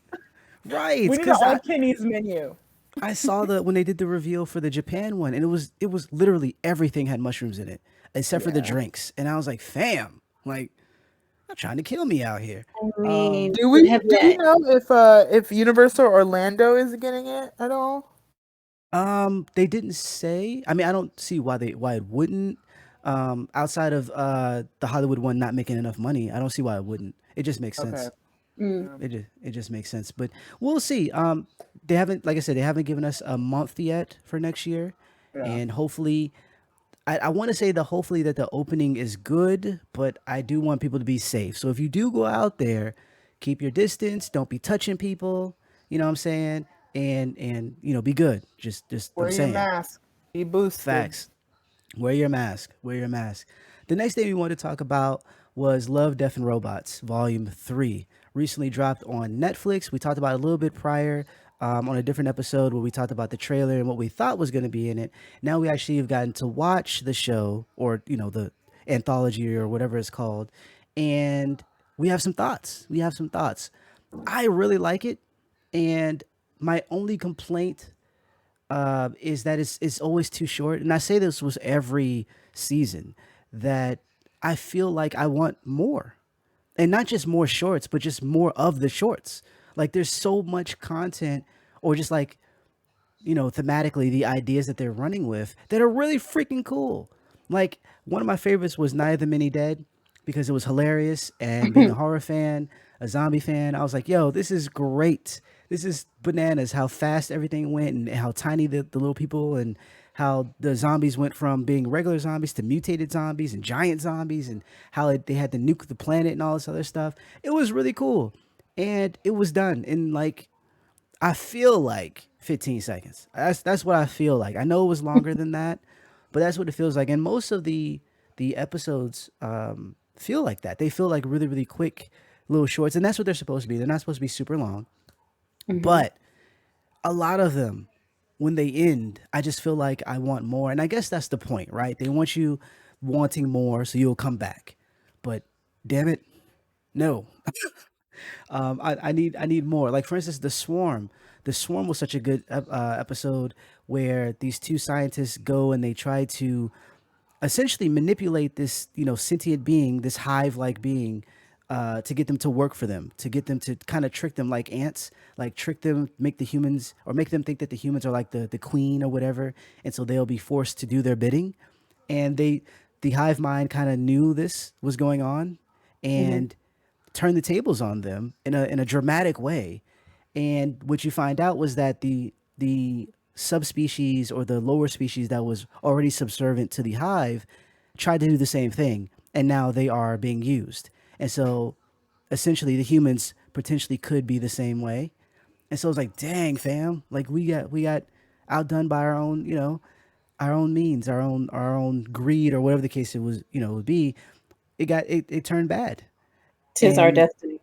right. We need an Because all Kitties menu. I saw when they did the reveal for the Japan one, and it was literally everything had mushrooms in it except for the Yeah. drinks, and I was like, fam, like, not trying to kill me out here. I mean, Do we we have do we that. know if Universal Orlando is getting it at all? They didn't say. I mean, I don't see why it wouldn't. Outside of the Hollywood one not making enough money, I don't see why it wouldn't. It just makes Okay. sense. Mm. Yeah. It just makes sense. But we'll see. They haven't, like I said, they haven't given us a month yet for next year, Yeah. and hopefully, I want to say that hopefully that the opening is good, but I do want people to be safe. So if you do go out there, keep your distance. Don't be touching people. You know what I'm saying? And be good. Just I'm Wear your saying. mask. Be boosted. Facts. Wear your mask. Wear your mask. The next thing we wanted to talk about was Love, Death, and Robots, Volume 3. Recently dropped on Netflix. We talked about it a little bit prior on a different episode where we talked about the trailer and what we thought was going to be in it. Now we actually have gotten to watch the show, or the anthology or whatever it's called, and we have some thoughts. We have some thoughts. I really like it, and my only complaint is that it's always too short. And I say this was every season, that I feel like I want more, and not just more shorts, but just more of the shorts. Like there's so much content, or just like thematically, the ideas that they're running with that are really freaking cool. Like one of my favorites was Night of the Many Dead because it was hilarious. And being a horror fan, a zombie fan, I was like, yo, this is great. This is bananas how fast everything went and how tiny the little people and how the zombies went from being regular zombies to mutated zombies and giant zombies and how they had to nuke the planet and all this other stuff. It was really cool. And it was done in like I feel like 15 seconds. That's what I feel like. I know it was longer than that, but that's what it feels like. And most of the episodes feel like that. They feel like really really quick little shorts, and that's what they're supposed to be. They're not supposed to be super long, Mhm. but a lot of them, when they end, I just feel like I want more. And I guess that's the point, right? They want you wanting more so you'll come back. But damn it, no. I need more. Like for instance, the Swarm. The Swarm was such a good episode where these two scientists go and they try to essentially manipulate this sentient being, this hive like being, to get them to work for them, to get them to kind of trick them like ants, like trick them, make the humans or make them think that the humans are like the queen or whatever, and so they'll be forced to do their bidding. And the hive mind kind of knew this was going on, Mhm. and turned the tables on them in a dramatic way. And what you find out was that the subspecies or the lower species that was already subservient to the hive tried to do the same thing, and now they are being used. And so essentially the humans potentially could be the same way. And so it's like, dang, fam, like we got outdone by our own means, our own greed, or whatever the case it was, would be. It turned bad. 'Tis our And destiny.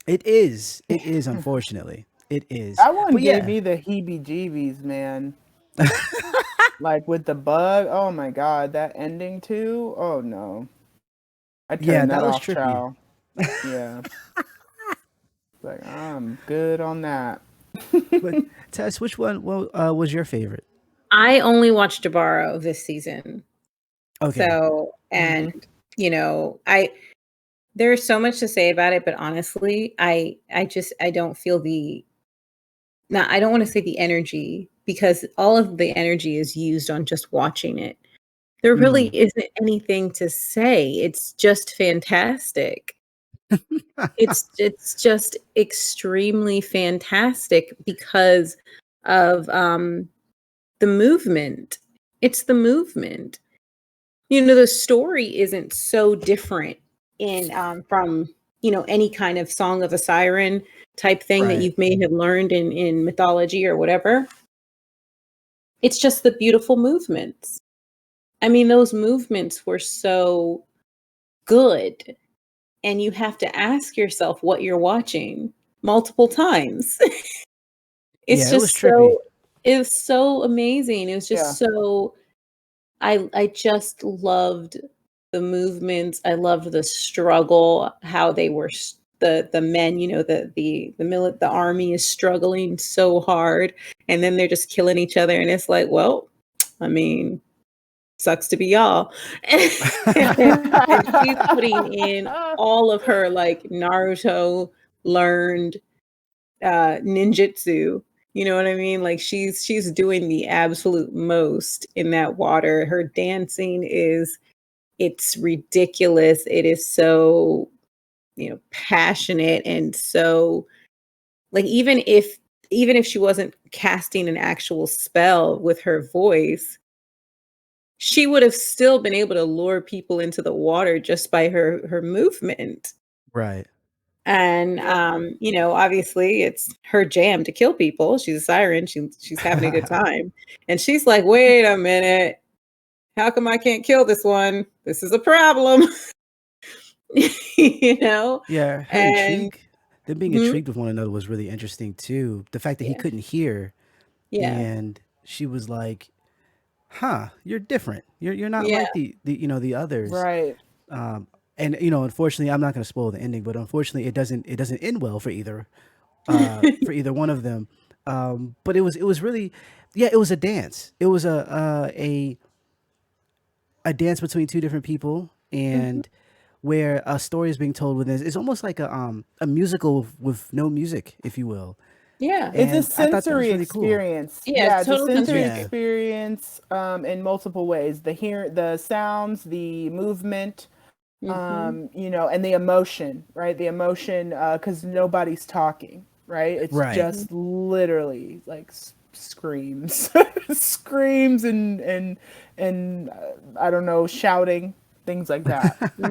it is unfortunately. It is. That one But gave yeah. me the heebie-jeebies, man. Like with the bug. Oh my god, that ending too. Oh no, I Yeah, turned that that was off, trippy. chow. Yeah, like I'm good on that. But Tess, which one was your favorite? I only watched Jabaro this season. Okay. So, and Hmm. I there's so much to say about it, but honestly, I don't feel I don't want to say the energy because all of the energy is used on just watching it. There really Mm. isn't anything to say. It's just fantastic. It's just extremely fantastic because of the movement. It's the movement. The story isn't so different in from any kind of Song of a Siren type thing that Right. you may have learned in mythology or whatever. It's just the beautiful movements. I mean, those movements were so good, and you have to ask yourself what you're watching multiple times. It's Yeah, it was just trippy. so it was so amazing. It was Yeah, just so I just loved the movements. I loved the struggle, how they were the men, the army is struggling so hard, and then they're just killing each other, and it's like, well, I mean, sucks to be y'all. And she's putting in all of her like Naruto learned ninjutsu. You know what I mean? Like she's doing the absolute most in that water. Her dancing it's ridiculous. It is so, passionate, and so like even if she wasn't casting an actual spell with her voice, she would have still been able to lure people into the water just by her movement. Right. And obviously it's her jam to kill people. She's a siren. She's having a good time. And she's like, wait a minute. How come I can't kill this one? This is a problem. Yeah, her And intrigue, them being mhm, intrigued with one another was really interesting too. The fact that he yeah. couldn't hear Yeah. and she was like, "Huh, you're different. You're not Yeah. like the others." Right. Um, and unfortunately, I'm not going to spoil the ending, but unfortunately, it doesn't end well for either one of them. But it was really, yeah, it was a dance. It was a dance between two different people, Mhm. and where a story is being told within. It's almost like a musical with no music, if you will. Yeah. It's a And I thought that was sensory really cool. experience. Yeah, Yeah, it's it's a total sensory sensory Yeah, experience. experience in multiple ways. The sounds, the movement, Hmm. and the emotion, right? The emotion, because nobody's talking, right? It's right. Hmm. just literally like screams, screams, and I don't know, shouting, things like that. Yeah.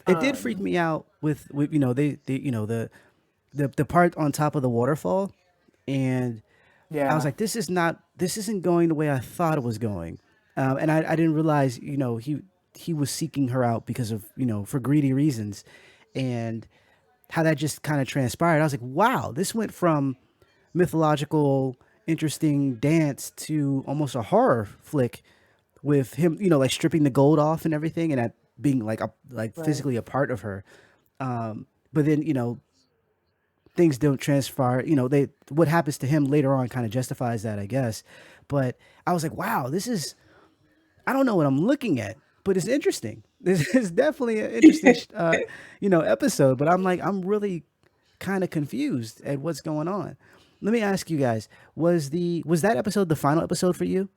It did freak me out with the part on top of the waterfall, and I was Yeah, like, this isn't going the way I thought it was going, and I didn't realize he was seeking her out because of for greedy reasons, and how that just kind of transpired. I was like, wow, this went from mythological, interesting dance to almost a horror flick with him, like stripping the gold off and everything, and that being like right. physically a part of her. But then things don't transpire. They what happens to him later on kind of justifies that, I guess. But I was like, wow, this is I don't know what I'm looking at, but it's interesting. This is definitely an interesting episode. But I'm really kind of confused at what's going on. Let me ask you guys: was that episode the final episode for you?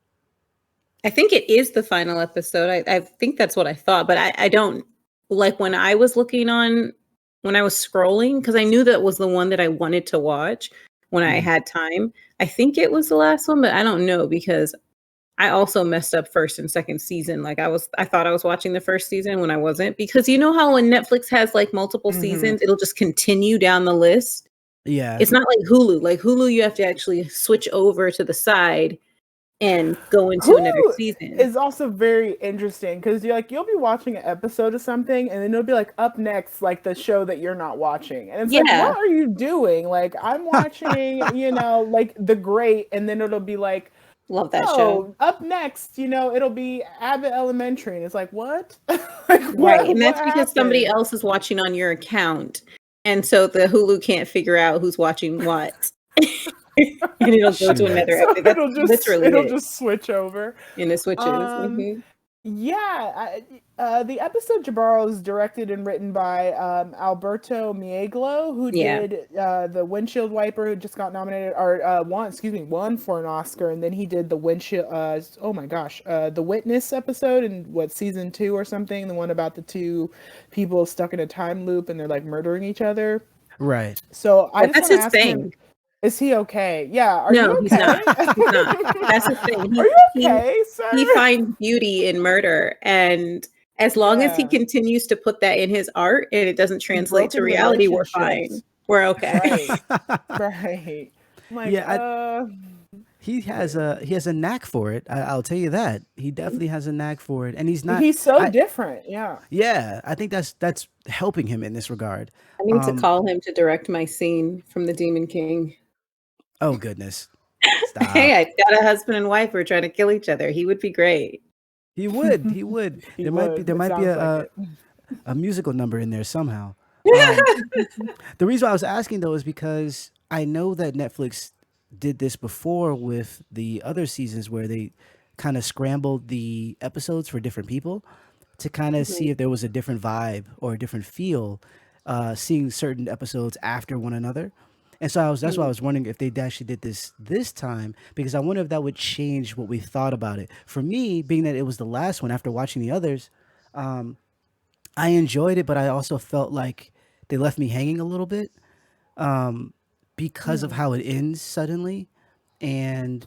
I think it is the final episode. I think that's what I thought, but I don't like when I was when I was scrolling, because I knew that was the one that I wanted to watch when I Mhm. had time. I think it was the last one, but I don't know because I also messed up first and second season. Like I thought I was watching the first season when I wasn't, because you know how when Netflix has like multiple Hmm. seasons, it'll just continue down the list. Yeah. It's not like Hulu. Like Hulu, you have to actually switch over to the side and go into another Hulu season. is also very interesting because you'll be watching an episode of something and then it'll be like up next like the show that you're not watching and it's like Yeah, what are you doing? Like I'm watching like The Great, and then it'll be like love that show. oh up next it'll be Abbott Elementary, and it's like what like Right, and what that's because somebody happened? else is watching on your account, and so the Hulu can't figure out who's watching what, and it'll go to Shoot. another So episode. That's literally it'll it, just switch over. and it switches. Um, yeah, the episode Jabaro is directed and written by Alberto Mieglo, who Yeah. did the Windshield Wiper, who just got nominated or won for an Oscar, and then he did the Windshield. Oh my gosh, the Witness episode in what season 2 or something, the one about the two people stuck in a time loop and they're like murdering each other. Right. So I Yeah, just that's want to his ask him, thing. is he okay? Yeah, are No, you he's not. okay? He's not. That's his thing. Are He you he okay, he sir? finds beauty in murder, and as long as he Yeah. continues to put that in his art and it doesn't In translate to broken reality, we're fine. relationships. We're okay. Right. Right. I'm like, Yeah, he has a knack for it. I'll tell you that. He definitely has a knack for it, and he's not. he's so I different. Yeah. Yeah, I think that's helping him in this regard. I need to call him to direct my scene from the Demon King. Oh goodness, Hey, stop. I've got a husband and wife who are trying to kill each other. He would be great. He would. He would. He There might be would. there It might be sounds like it. a musical number in there somehow. Um, the reason why I was asking though is because I know that Netflix did this before with the other seasons where they kind of scrambled the episodes for different people to kind of see Mhm. if there was a different vibe or a different feel, seeing certain episodes after one another. And so that's why I Mm. was wondering if they actually did this time, because I wonder if that would change what we thought about it. For me, being that it was the last one after watching the others, I enjoyed it, but I also felt like they left me hanging a little bit, because of Mm. how it ends suddenly. And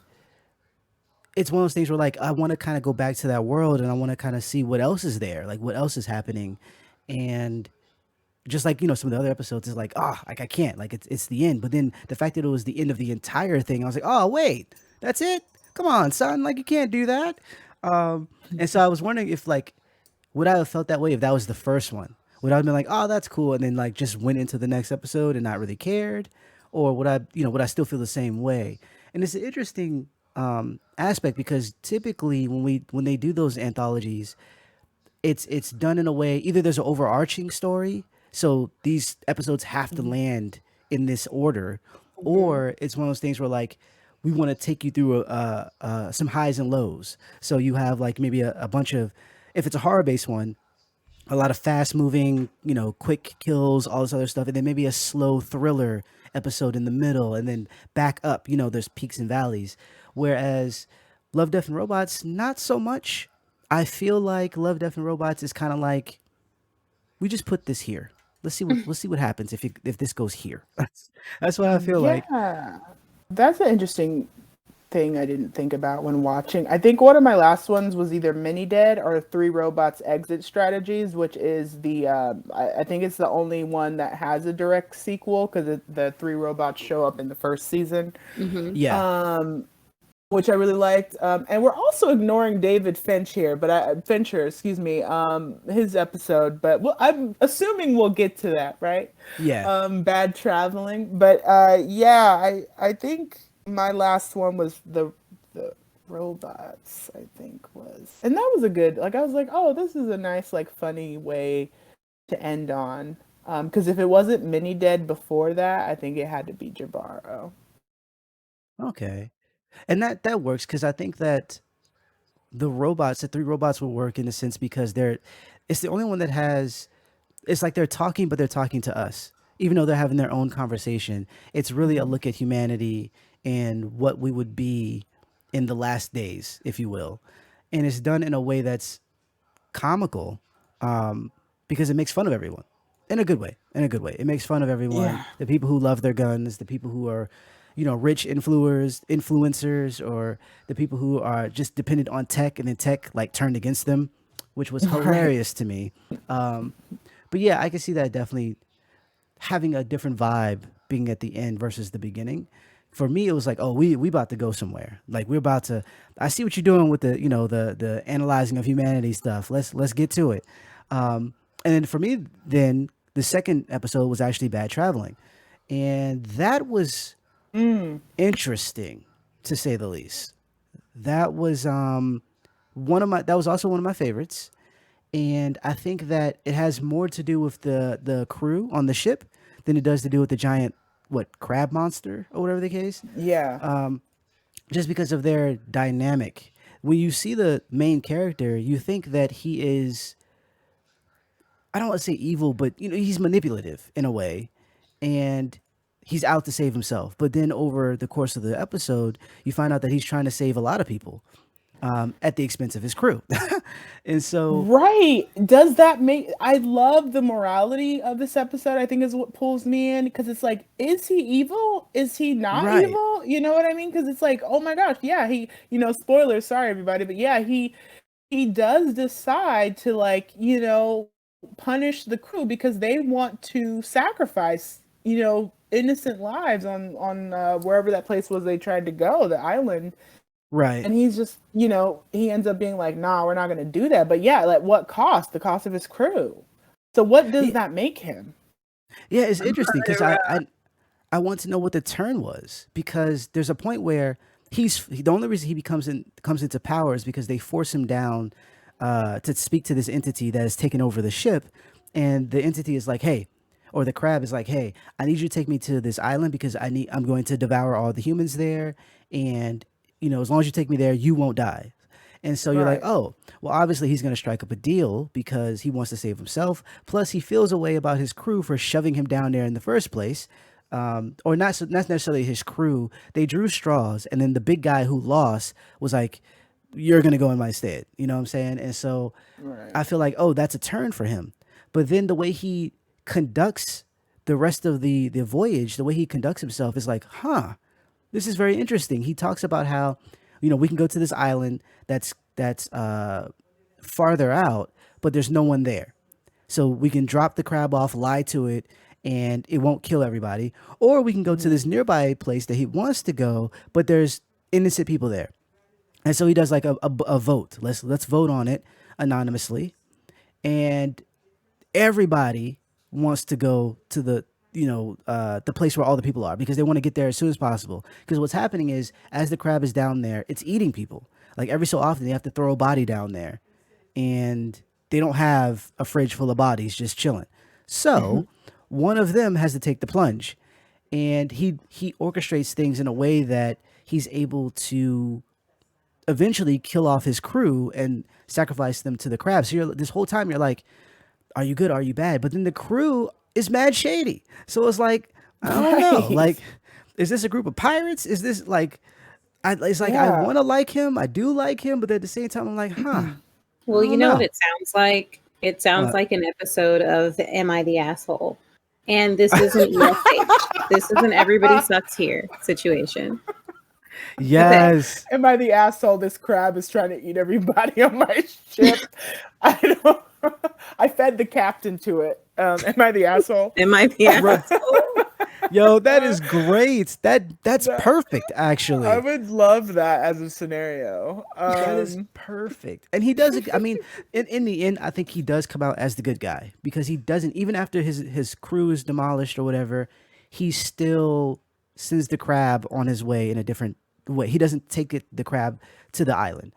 it's one of those things where like I want to kind of go back to that world and I want to kind of see what else is there, like what else is happening. And just like, some of the other episodes is like, like I can't, like it's the end. But then the fact that it was the end of the entire thing, I was like, oh wait, that's it? Come on, son, like you can't do that. And so I was wondering if like, would I have felt that way if that was the first one? Would I have been like, oh, that's cool, and then like just went into the next episode and not really cared, or would I still feel the same way? And it's an interesting aspect because typically when they do those anthologies, it's done in a way, either there's an overarching story, so these episodes have to Mhm. land in this order, Mhm. or it's one of those things where like we want to take you through some highs and lows. So you have like maybe a bunch of, if it's a horror based one, a lot of fast moving, quick kills, all this other stuff, and then maybe a slow thriller episode in the middle, and then back up. There's peaks and valleys. Whereas Love, Death, and Robots, not so much. I feel like Love, Death, and Robots is kind of like, we just put this here. Let's see what happens if this goes here. That's what I feel like. Yeah, that's an interesting thing I didn't think about when watching. I think one of my last ones was either Mini Dead or Three Robots Exit Strategies, which is I think it's the only one that has a direct sequel because the three robots show up in the first season. Mhm. Yeah, Which I really liked. And we're also ignoring David Finch here, but Fincher, excuse me, his episode. But I'm assuming we'll get to that, right? yeah. Bad traveling. But yeah, I think my last one was the robots. I think was, and that was a good. Like I was like, oh, this is a nice, like, funny way to end on. Because if it wasn't Mini Dead before that, I think it had to be Jabaro. Okay, and that works because I think that the three robots will work in a sense because it's the only one that has, it's like they're talking, but they're talking to us. Even though they're having their own conversation, it's really a Mhm. look at humanity and what we would be in the last days, if you will. And it's done in a way that's comical, because it makes fun of everyone in a good way. In a good way, it makes fun of everyone. Yeah. The people who love their guns, the people who are, rich influencers, or the people who are just dependent on tech, and then tech like turned against them, which was Right. hilarious to me. But yeah, I can see that definitely having a different vibe being at the end versus the beginning. For me, it was like, oh, we about to go somewhere. Like we're about to. I see what you're doing with the analyzing of humanity stuff. Let's get to it. And then for me, then the second episode was actually Bad Traveling, and that was Mm. interesting to say the least. That was that was also one of my favorites, and I think that it has more to do with the crew on the ship than it does to do with the giant, what, crab monster or whatever the case. Yeah. Just because of their dynamic. When you see the main character, you think that he is, I don't want to say evil, but he's manipulative in a way, and he's out to save himself. But then over the course of the episode, you find out that he's trying to save a lot of people, at the expense of his crew. And so, Right. Does that make I love the morality of this episode, I think is what pulls me in because it's like, is he evil? Is he not right, evil? You know what I mean? Because it's like, oh my gosh, yeah, spoilers, sorry everybody, but yeah, he does decide to, like, punish the crew because they want to sacrifice, innocent lives on wherever that place was they tried to go, the island. right. And he's just, he ends up being like, nah, we're not going to do that. But yeah, like, what cost? The cost of his crew. So what does Yeah, that make him? yeah, it's interesting because I, Ankrah. I I want to know what the turn was, because there's a point where the only reason he comes into power is because they force him down, to speak to this entity that has taken over the ship, and the entity is like, "Hey, or the crab is like, hey, I need you to take me to this island because I'm going to devour all the humans there, and as long as you take me there, you won't die. And so you're like, Right. oh, well, obviously he's going to strike up a deal because he wants to save himself. Plus, he feels a way about his crew for shoving him down there in the first place. Or not necessarily his crew. They drew straws, and then the big guy who lost was like, "You're going to go in my stead." You know what I'm saying? And so Right. I feel like, oh, that's a turn for him. But then the way he conducts the rest of the voyage, the way he conducts himself is like, huh, this is very interesting. He talks about how, we can go to this island that's farther out, but there's no one there. So we can drop the crab off, lie to it, and it won't kill everybody. Or we can go to Mm-hmm. this nearby place that he wants to go, but there's innocent people there. And so he does like a vote. Let's vote on it anonymously, and everybody wants to go to the place where all the people are because they want to get there as soon as possible. Because what's happening is as the crab is down there, it's eating people. Like every so often, they have to throw a body down there, and they don't have a fridge full of bodies just chilling. So one of them has to take the plunge, and he orchestrates things in a way that he's able to eventually kill off his crew and sacrifice them to the crab. So this whole time you're like, are you good? Are you bad? But then the crew is mad shady. So it's like, I don't know. Right. Like, is this a group of pirates? Is this like, it's like I Yeah. want to like him. I do like him, but at the same time, I'm like, huh? I Well, you don't know what know. it sounds like? It sounds What? like an episode of Am I the Asshole? And this is an ESH. This is an everybody sucks here situation. Okay. Yes. Am I the asshole? This crab is trying to eat everybody on my ship. I don't. I fed the captain to it. Am I the asshole? Am I the Right. asshole? Yo, that is great. That's That- perfect, I actually. would love that as a scenario. That is perfect. And he does it. I mean, in the end, I think he does come out as the good guy because he doesn't, even after his crew is demolished or whatever, he still sends the crab on his way in a different way. He doesn't take the crab to the island.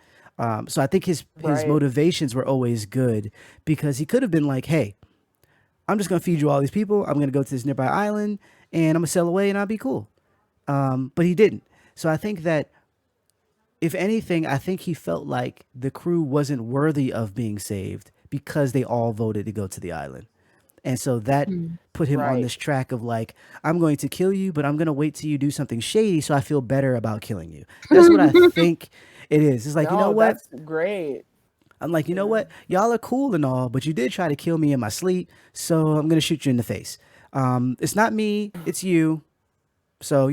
So I think his Right. motivations were always good because he could have been like, hey, I'm just going to feed you all these people. I'm going to go to this nearby island and I'm going to sail away and I'll be cool. But he didn't. So I think that if anything, I think he felt like the crew wasn't worthy of being saved because they all voted to go to the island. And so that put him on Right. this track of like, I'm going to kill you, but I'm going to wait till you do something shady so I feel better about killing you. That's what I think it is. It's like, you know No, what? that's great. I'm like, you know what? Y'all are cool and all, but you did try to kill me in my sleep, so I'm going to shoot you in the face. It's not me, it's you. So,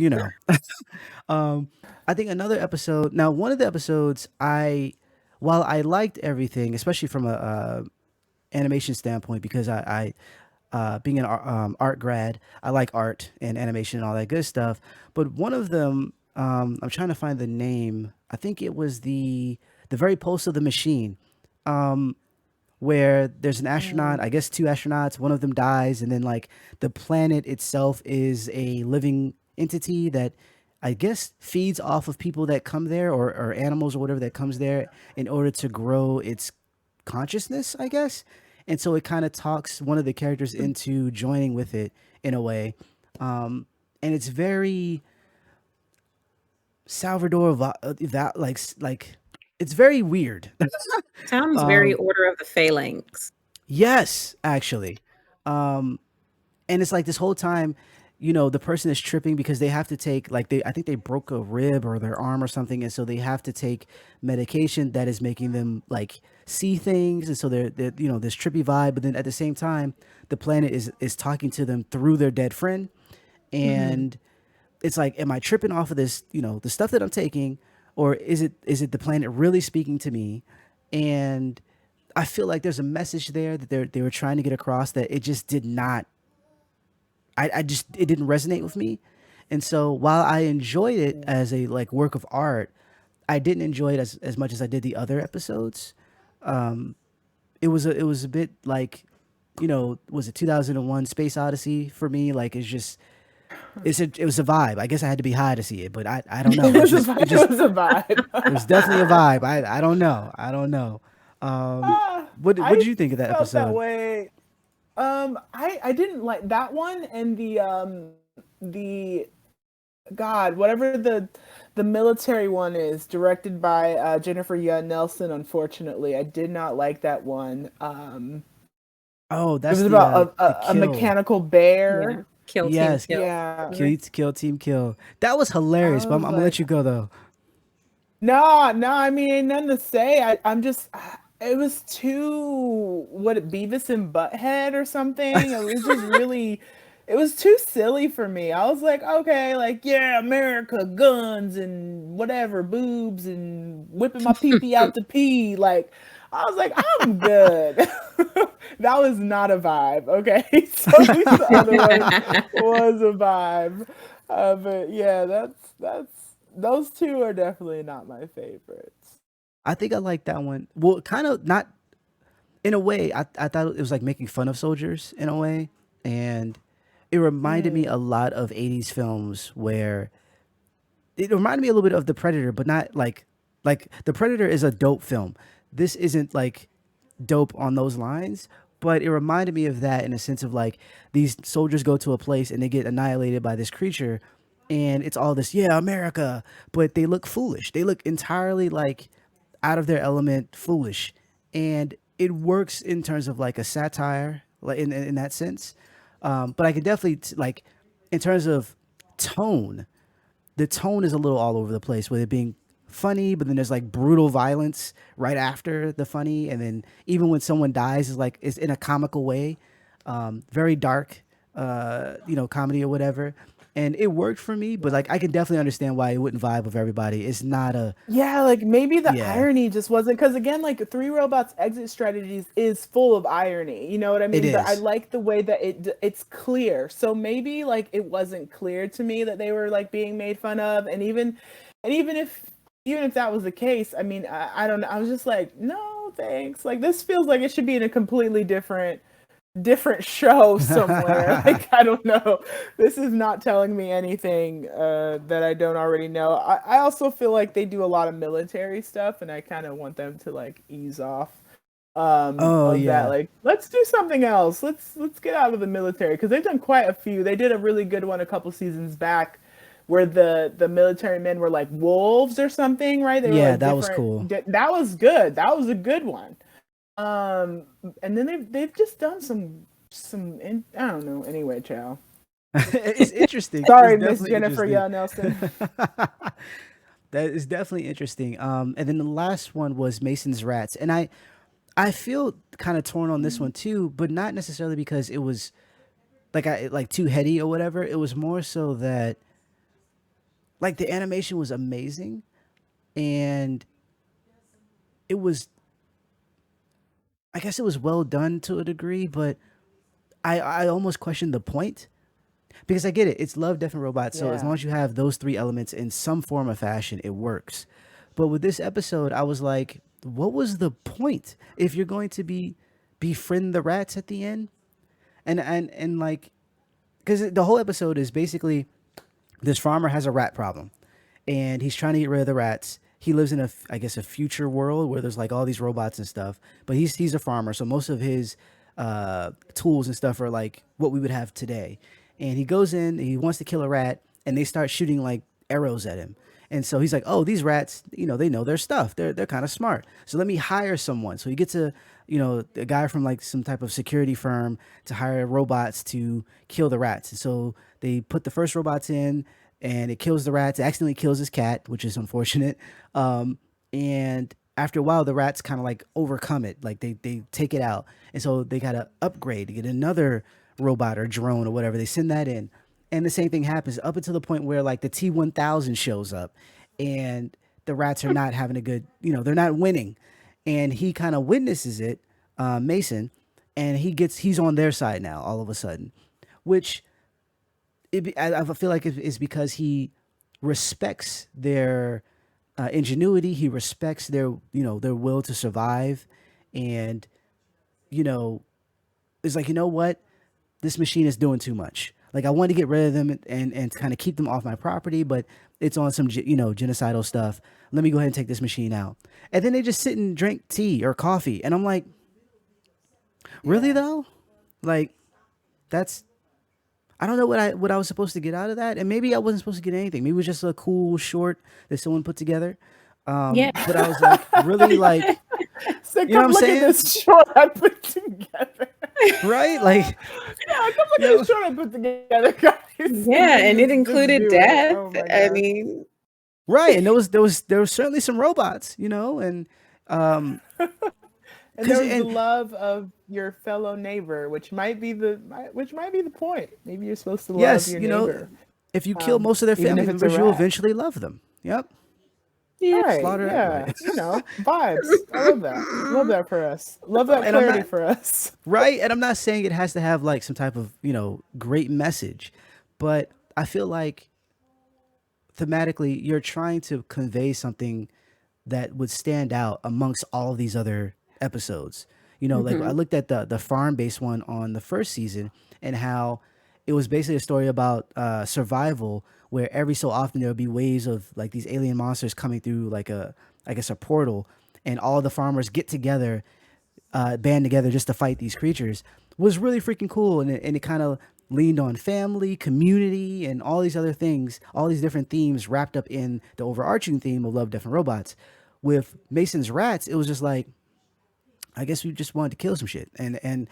Um, I think another episode. Now, one of the episodes, while I liked everything, especially from a animation standpoint, because being an art grad, I like art and animation and all that good stuff. But one of them, I'm trying to find the name. I think it was the very pulse of the machine, where there's an astronaut, I guess two astronauts, one of them dies, and then like the planet itself is a living entity that I guess feeds off of people that come there or animals or whatever that comes there in order to grow its consciousness, I guess. And so it kind of talks one of the characters into joining with it in a way. And it's very Salvador, that like it's very weird. Sounds very Order of the Phalanx. Yes, actually. Um, and it's like this whole time, the person is tripping because they have to take like I think they broke a rib or their arm or something, and so they have to take medication that is making them like see things, and so they're this trippy vibe. But then at the same time, the planet is talking to them through their dead friend, and it's like, am I tripping off of this? The stuff that I'm taking, or is it the planet really speaking to me? And I feel like there's a message there that they were trying to get across that it just did not. I just it didn't resonate with me, and so while I enjoyed it as a like work of art, I didn't enjoy it as much as I did the other episodes. It was a bit like, was it 2001 Space Odyssey for me? Like it was a vibe. I guess I had to be high to see it, but I don't know. It was a vibe. It was a vibe. It was definitely a vibe. I don't know. I don't know. Ah, What did I you think of that felt that episode? way. I didn't like that one, and the God, whatever the military one is, directed by Jennifer Yuh Nelson. Unfortunately, I did not like that one. Oh, It that's was about the a kill. mechanical Yeah. bear. Kill team Yes, kill. Yeah, kill, kill, team, kill. That was hilarious. I But was I'm gonna let like, you go though. no, no. I mean, ain't nothing to say. I'm just. It was too Beavis and Butthead or something. It was just really. It was too silly for me. I was like, okay, like yeah, America, guns and whatever, boobs and whipping my pee pee out to pee. Like, I was like, I'm good. That was not a vibe. Okay, so at least the other one was a vibe. But yeah, that's those two are definitely not my favorites. I think I like that one. Well, kind of not in a way. I thought it was like making fun of soldiers in a way, and it reminded me Mm, a lot of '80s films where it reminded me a little bit of The Predator, but not like The Predator is a dope film. This isn't like dope on those lines, but it reminded me of that in a sense of like these soldiers go to a place and they get annihilated by this creature, and it's all this yeah America, but they look foolish. They look entirely like out of their element, foolish, and it works in terms of like a satire, like in that sense. But I can definitely like in terms of tone, the tone is a little all over the place with it being funny, but then there's like brutal violence right after the funny, and then even when someone dies is like it's in a comical way, very dark, comedy or whatever. And it worked for me, but like I can definitely understand why it wouldn't vibe with everybody. It's not a yeah, like maybe the yeah, irony just wasn't because again, like Three Robots Exit Strategies is full of irony. You know what I it mean? But I is. like the way that it's clear. So maybe like it wasn't clear to me that they were like being made fun of, and even if that was the case, I mean, I don't know. I was just like, no, thanks. Like this feels like it should be in a completely different show somewhere. Like I don't know. This is not telling me anything that I don't already know. I also feel like they do a lot of military stuff, and I kind of want them to like ease off Oh of that. yeah, Like let's do something else. Let's get out of the military because they've done quite a few. They did a really good one a couple seasons back. Where the military men were like wolves or something, right? They were yeah, like that was different. cool. That was good. That was a good one. Um, and then they've just done I don't know. Anyway, ciao. It's interesting. It's Sorry, Miss definitely Jennifer interesting. Young Nelson. That is definitely interesting. And then the last one was Mason's Rats, and I feel kind of torn on this one too, but not necessarily because it was like I like too heady or whatever. It was more so that like the animation was amazing, and it was I guess it was well done to a degree, but I almost questioned the point because I get it. It's Love, Death, and Robots, so as Yeah. long as you have those three elements in some form or fashion, it works. But with this episode, I was like, what was the point if you're going to befriend the rats at the end? And like because the whole episode is basically this farmer has a rat problem and he's trying to get rid of the rats. He lives in I guess a future world where there's like all these robots and stuff, but he's a farmer, so most of his tools and stuff are like what we would have today. And he goes in, he wants to kill a rat, and they start shooting like arrows at him. And so he's like, "Oh, these rats, they know their stuff. They're kind of smart. So let me hire someone." So he gets a guy from like some type of security firm to hire robots to kill the rats. And so they put the first robots in, and it kills the rats. It accidentally kills his cat, which is unfortunate. And after a while, the rats kind of like overcome it, like they take it out, and so they got to upgrade to get another robot or drone or whatever. They send that in, and the same thing happens up until the point where like the T-1000 shows up, and the rats are not having a good, they're not winning, and he kind of witnesses it, Mason, and he's on their side now all of a sudden, which I feel like it's because he respects their ingenuity. He respects their will to survive, and you know, it's like what, this machine is doing too much. Like I wanted to get rid of them and kind of keep them off my property, but it's on some genocidal stuff. Let me go ahead and take this machine out. And then they just sit and drink tea or coffee, and I'm like, really Yeah. though? Like that's I don't know what I was supposed to get out of that, and maybe I wasn't supposed to get anything. Maybe it was just a cool short that someone put together. Yeah. But I was like really like, So you know what come I'm look at saying, this short I put together. right? Like, Yeah, come look you at know, this short I put together, guys. And Yeah, then and it just included do it. death. Oh my I gosh. mean, right? And there was certainly some robots, and um, And cause there was the and love of your fellow neighbor, which might be the point. Maybe you're supposed to love yes, your neighbor, if you kill most of their even family if it's a members, you'll rat. eventually love them. Yep, yeah. Right? slaughter everybody. Yeah. Vibes. I love that. Love that for us. Love that And I'm clarity not for us. right, and I'm not saying it has to have like some type of great message, but I feel like thematically you're trying to convey something that would stand out amongst all of these other episodes. Like I Mhm. looked at the farm based one on the first season, and how it was basically a story about survival, where every so often there would be waves of like these alien monsters coming through like I guess a portal, and all the farmers get together, band together just to fight these creatures, was really freaking cool. And it kind of leaned on family, community, and all these other things, all these different themes wrapped up in the overarching theme of Love, Death, and Robots. With Mason's Rats, it was just like, I guess we just wanted to kill some shit. And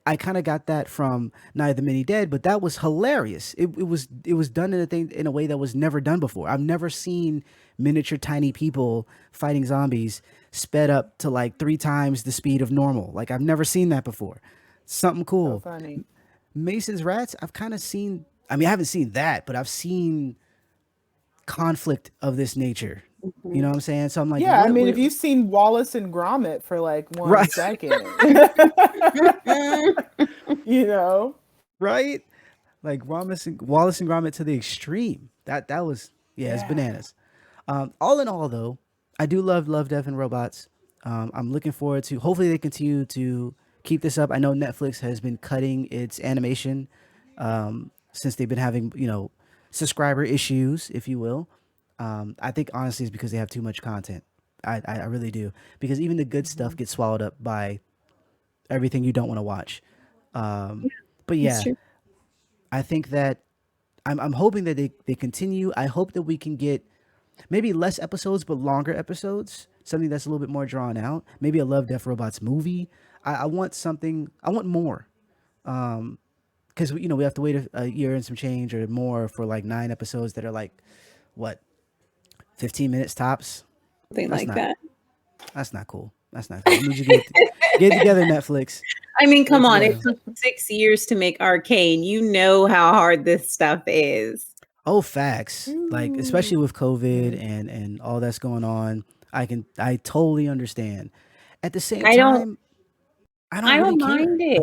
I kind of got that from Night of the Many Dead, but that was hilarious. It was done in a way that was never done before. I've never seen miniature tiny people fighting zombies sped up to like 3 times the speed of normal. Like I've never seen that before. Something So cool. funny. Mason's Rats, I've kind of seen. I mean, I haven't seen that, but I've seen conflict of this nature. You know Mhm. what I'm saying? So I'm like, Yeah, I what? mean, What? if you've seen Wallace and Gromit for like one Right, second, you know, right. Like Wallace and Gromit to the extreme. That was, yeah, it's yeah, bananas. All in all, though, I do love Death and Robots. I'm looking forward to. Hopefully, they continue to keep this up. I know Netflix has been cutting its animation since they've been having subscriber issues, if you will. I think honestly it's because they have too much content. I really do, because even the good stuff mhm. gets swallowed up by everything you don't want to watch. Um, Yeah, but that's yeah, true. I think that I'm hoping that they continue. I hope that we can get maybe less episodes but longer episodes. Something that's a little bit more drawn out. Maybe a Love Death Robots movie. I want something. I want more. Because we have to wait a year and some change or more for like 9 episodes that are like what 15 minutes tops. Something That's like not that. that's not cool. That's not cool. I need you to get it together, Netflix. I mean, Get it come on, it together. took 6 years to make Arcane. You know how hard this stuff is. Oh, facts. Like especially Ooh. with COVID Mhm. and all that's going on, I totally understand. At the same I don't time, I don't I really don't care. mind it.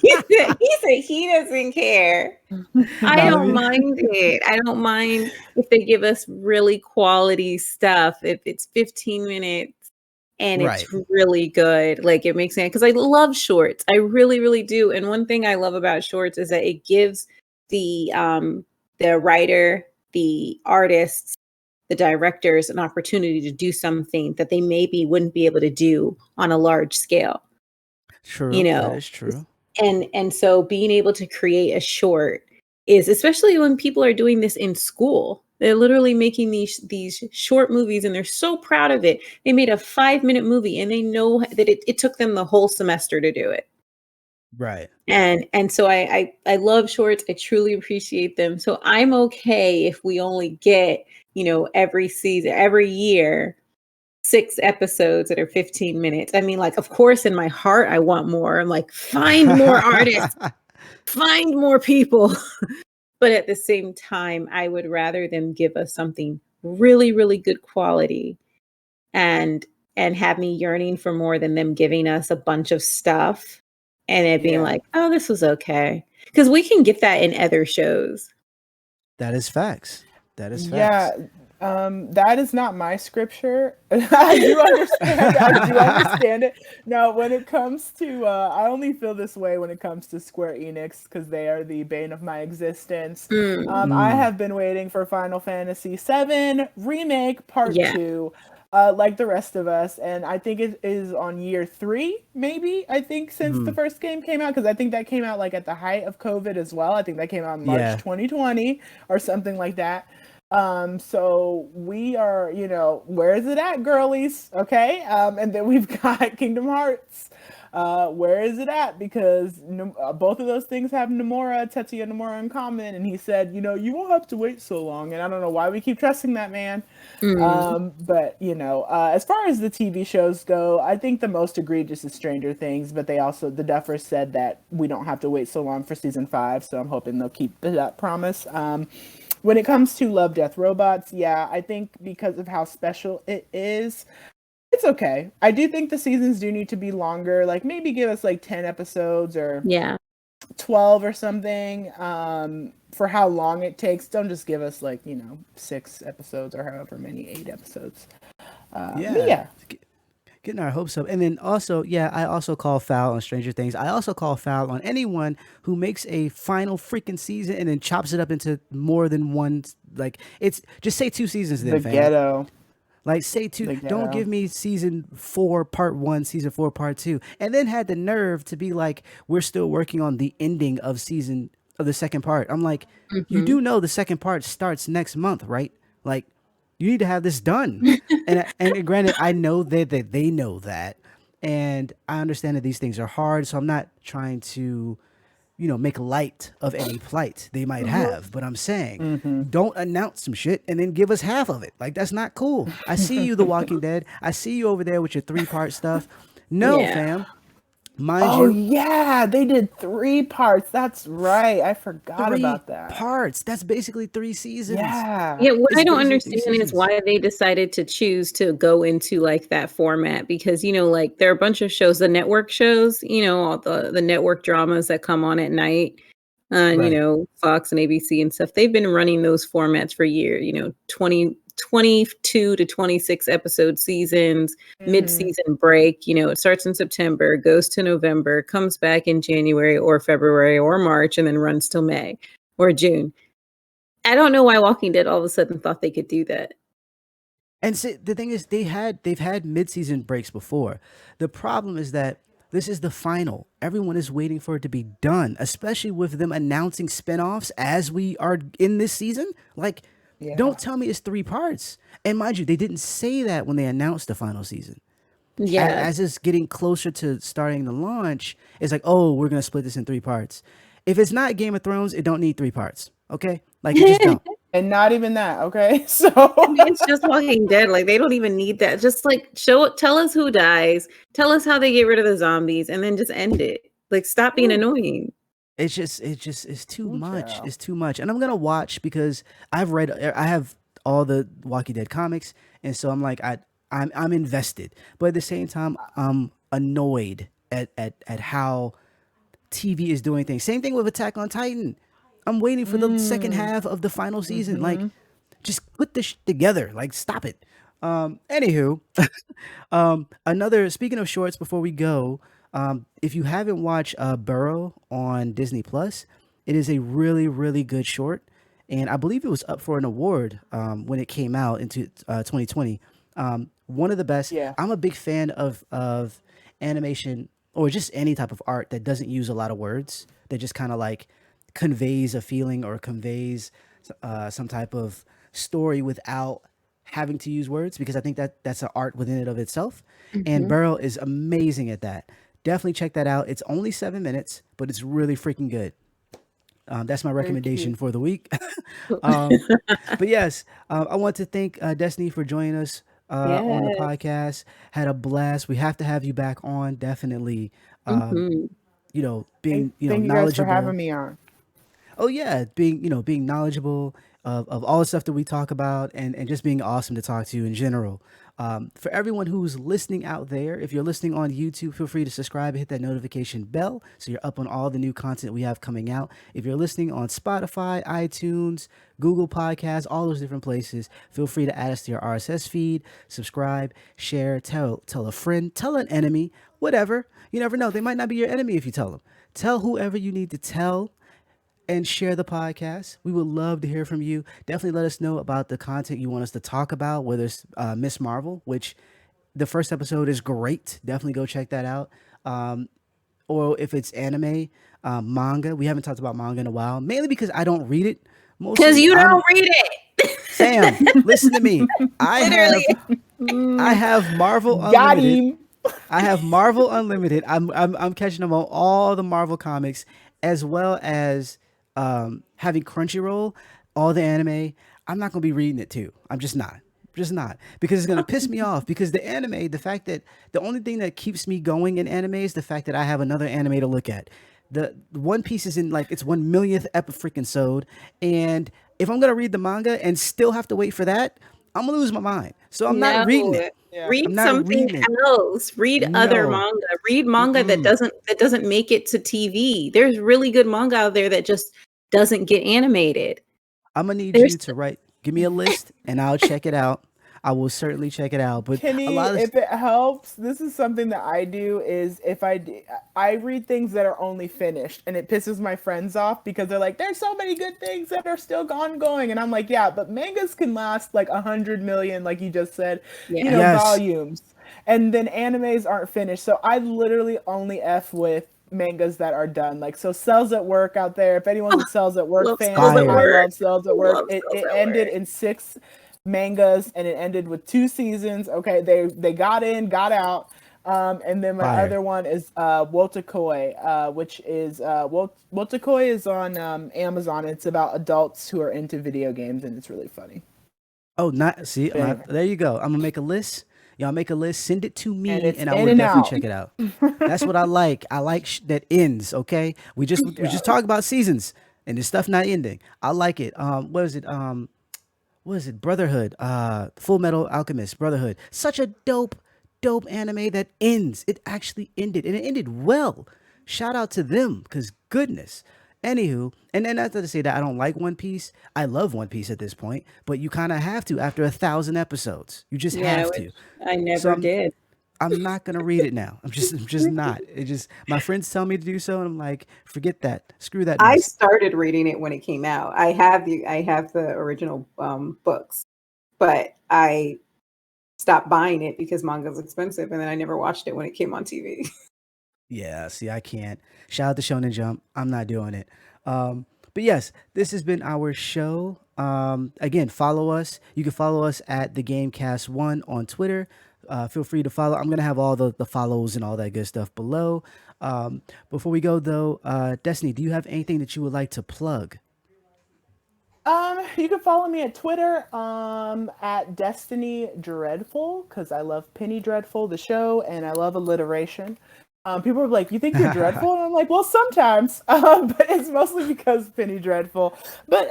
He said he doesn't care. I Nah, let don't me. mind it. I don't mind if they give us really quality stuff. If it's 15 minutes and it's Right. really good, like it makes sense. Because I love shorts. I really, really do. And one thing I love about shorts is that it gives the writer, the artists, the directors an opportunity to do something that they maybe wouldn't be able to do on a large scale, you True. That know. is true. And so being able to create a short is, especially when people are doing this in school, they're literally making these short movies and they're so proud of it. They made a 5-minute movie and they know that it took them the whole semester to do it. Right. And so I love shorts. I truly appreciate them. So I'm okay if we only get, every season, every year, 6 episodes that are 15 minutes. I mean, like, of course, in my heart, I want more. I'm like, find more artists, find more people. But at the same time, I would rather them give us something really, really good quality and have me yearning for more than them giving us a bunch of stuff and it being Yeah. like, oh, this was okay. Because we can get that in other shows. That is facts. That is Yeah, facts. that is not my scripture. I do understand. I do understand it. Now, when it comes to, I only feel this way when it comes to Square Enix because they are the bane of my existence. Mm, I Mm. have been waiting for Final Fantasy VII Remake Part yeah. 2. like the rest of us. And I think it is on year 3, maybe, I think, since the Mhm. first game came out. Because I think that came out like at the height of COVID as well. I think that came out in March Yeah. 2020 or something like that. So we are, where is it at, girlies? Okay. And then we've got Kingdom Hearts. Where is it at? Because both of those things have Tetsuya Nomura in common. And he said, you won't have to wait so long. And I don't know why we keep trusting that man. But as far as the TV shows go, I think the most egregious is Stranger Things, but the Duffers said that we don't have to wait so long for season 5, so I'm hoping they'll keep that promise. When it comes to Love, Death, Robots, yeah, I think because of how special it is, it's okay. I do think the seasons do need to be longer, like maybe give us like 10 episodes or Yeah. 12 or something, for how long it takes. Don't just give us 6 episodes or however many, 8 episodes. But Yeah. yeah. Getting our hopes up. And then also, yeah, I also call foul on Stranger Things. I also call foul on anyone who makes a final freaking season and then chops it up into more than one. Like, it's just say 2 seasons then, The fam. ghetto. Like, say 2. The Don't ghetto. give me season 4 part 1, season 4 part 2, and then had the nerve to be like, we're still working on the ending of the second part. I'm like, you do know the second part starts next month, right? Like, you need to have this done. And granted, I know that they know that, and I understand that these things are hard. So I'm not trying to, make light of any plight they might have. But I'm saying, don't announce some shit and then give us half of it. Like, that's not cool. I see you, The Walking Dead. I see you over there with your 3-part stuff. No, Yeah. fam. Mind Oh you, yeah, they did 3 parts. That's right. I forgot three about that. parts. That's basically 3 seasons. Yeah. Yeah, what It's I don't basically 3 understand is seasons. why they decided to choose to go into like that format because like there are a bunch of shows, the network shows, all the network dramas that come on at night on, Right. Fox and ABC and stuff. They've been running those formats for years, 22 to 26 episode seasons, mid-season break, it starts in September, goes to November, comes back in January or February or March and then runs till May or June. I don't know why Walking Dead all of a sudden thought they could do that. And see, the thing is, they've had mid-season breaks before. The problem is that this is the final. Everyone is waiting for it to be done, especially with them announcing spin-offs as we are in this season. Like, Yeah. don't tell me it's 3 parts. And mind you, they didn't say that when they announced the final season. Yeah. As it's getting closer to starting the launch, it's like, oh, we're gonna split this in 3 parts. If it's not Game of Thrones, it don't need 3 parts. Okay, like it just don't. And not even that, okay? So It's just Walking Dead. Like they don't even need that. Just like tell us who dies, tell us how they get rid of the zombies, and then just end it. Like stop being annoying. It's too Ooh, much. child. It's too much. And I'm gonna watch because I have all the Walking Dead comics, and so I'm like I'm invested. But at the same time, I'm annoyed at how TV is doing things. Same thing with Attack on Titan. I'm waiting for the second half of the final season. Like, just put this together. Like, stop it. Anywho, another speaking of shorts before we go, if you haven't watched Burrow on Disney Plus, it is a really, really good short. And I believe it was up for an award when it came out into 2020. One of the best. Yeah. I'm a big fan of animation or just any type of art that doesn't use a lot of words, that just kind of like conveys a feeling or conveys some type of story without having to use words, because I think that that's an art within it of itself. And Burrow is amazing at that. Definitely check that out. It's only 7 minutes, but it's really freaking good. That's my recommendation cute. for the week. But yes, I want to thank Destiny for joining us on the Yes. podcast. Had a blast. We have to have you back on, definitely. Mhm. Being Thank you guys for having knowledgeable. me on. Oh yeah, being knowledgeable of all the stuff that we talk about, and just being awesome to talk to in general. For everyone who's listening out there, if you're listening on YouTube, feel free to subscribe and hit that notification bell so you're up on all the new content we have coming out. If you're listening on Spotify, iTunes, Google Podcasts, all those different places, feel free to add us to your RSS feed, subscribe, share, tell a friend, tell an enemy, whatever. You never know, they might not be your enemy if you tell them. Tell whoever you need to tell. and share the podcast. We would love to hear from you. Definitely let us know about the content you want us to talk about, whether it's Miss Marvel, which the first episode is great. Definitely go check that out. Or if it's anime, manga. We haven't talked about manga in a while, mainly because I don't read it. Because Mostly, you I'm don't read it. Sam. Listen to me. I have I Literally. have Marvel Got Unlimited. him. I have Marvel Unlimited. I'm catching up on all the Marvel comics, as well as having Crunchyroll, all the anime. I'm not gonna be reading it too. I'm just not. Just not, because it's gonna piss me off. Because the anime, the fact that the only thing that keeps me going in anime is the fact that I have another anime to look at. The One Piece is in like its 1 millionth freaking sode, and if I'm gonna read the manga and still have to wait for that, I'm gonna lose my mind. So I'm not reading No. it. Yeah. I'm Read not something reading it. else. Read other No. manga. Read manga Mm-mm. that doesn't make it to TV. There's really good manga out there that just doesn't get animated. I'm gonna need you There's to give me a list and I'll check it out. I will certainly check it out. But a Kenny, lot of if it helps, this is something that I do is if I read things that are only finished and it pisses my friends off because they're like, there's so many good things that are still ongoing. And I'm like, yeah, but mangas can last like 100 million, like you just said, yeah. yes, volumes. And then animes aren't finished. So I literally only F with mangas that are done. Like so Cells at Work out there. If anyone's a Cells at Work Love fan, Cells at I fire. Work. love Cells at Work. Love It Cells it at ended Work. in 6 mangas and it ended with 2 seasons. Okay, they got in, got out. And then my Fire. other one is Wotakoi, which is Wotakoi is on Amazon. It's about adults who are into video games and it's really funny. Oh, not see. But anyway, There you go. I'm gonna make a list. Y'all make a list. Send it to and me, it's and I in will and definitely out. check it out. That's what I like. I like that ends. Okay, we Yeah. just talk about seasons and this stuff not ending. I like it. What is it? What is it? Brotherhood. Full Metal Alchemist. Brotherhood. Such a dope anime that ends. It actually ended, and it ended well. Shout out to them, cause goodness. Anywho, and then after to say that I don't like One Piece, I love One Piece at this point, but you kind of have to after 1,000 episodes. You just Yeah, have which to. I So never did. I'm not gonna read it now. I'm just not. It just my friends tell me to do so, and I'm like, forget that. Screw that I mess. started reading it when it came out. I have the original books, but I stopped buying it because manga's expensive, and then I never watched it when it came on TV. Yeah, see, I can't. Shout out to Shonen Jump. I'm not doing it. But yes, this has been our show. Again, follow us. You can follow us at the Gamecast1 on Twitter. Feel free to follow. I'm gonna have all the follows and all that good stuff below. Before we go though, Destiny, do you have anything that you would like to plug? You can follow me at Twitter, at Destiny Dreadful, because I love Penny Dreadful, the show, and I love alliteration. People are like, "You think you're dreadful?" And I'm like, "Well, sometimes," but it's mostly because Penny Dreadful. But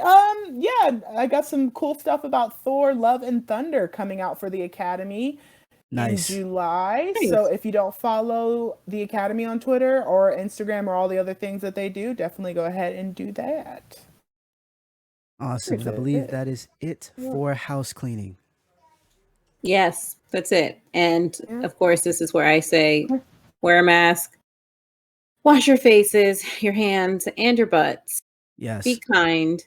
yeah, I got some cool stuff about Thor: Love and Thunder coming out for the Academy in Nice. July. So Nice. if you don't follow the Academy on Twitter or Instagram or all the other things that they do, definitely go ahead and do that. Awesome. And I believe that is it for house cleaning. Yes, that's it. And Yeah. of course, this is where I say wear a mask, wash your faces, your hands, and your butts. Be Yes. kind.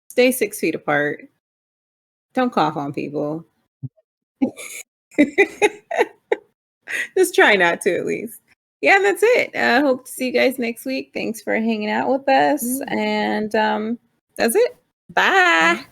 Stay 6 feet apart. Don't cough on people. Just try not to, at least. Yeah, that's it. I hope to see you guys next week. Thanks for hanging out with us. And that's it. Bye.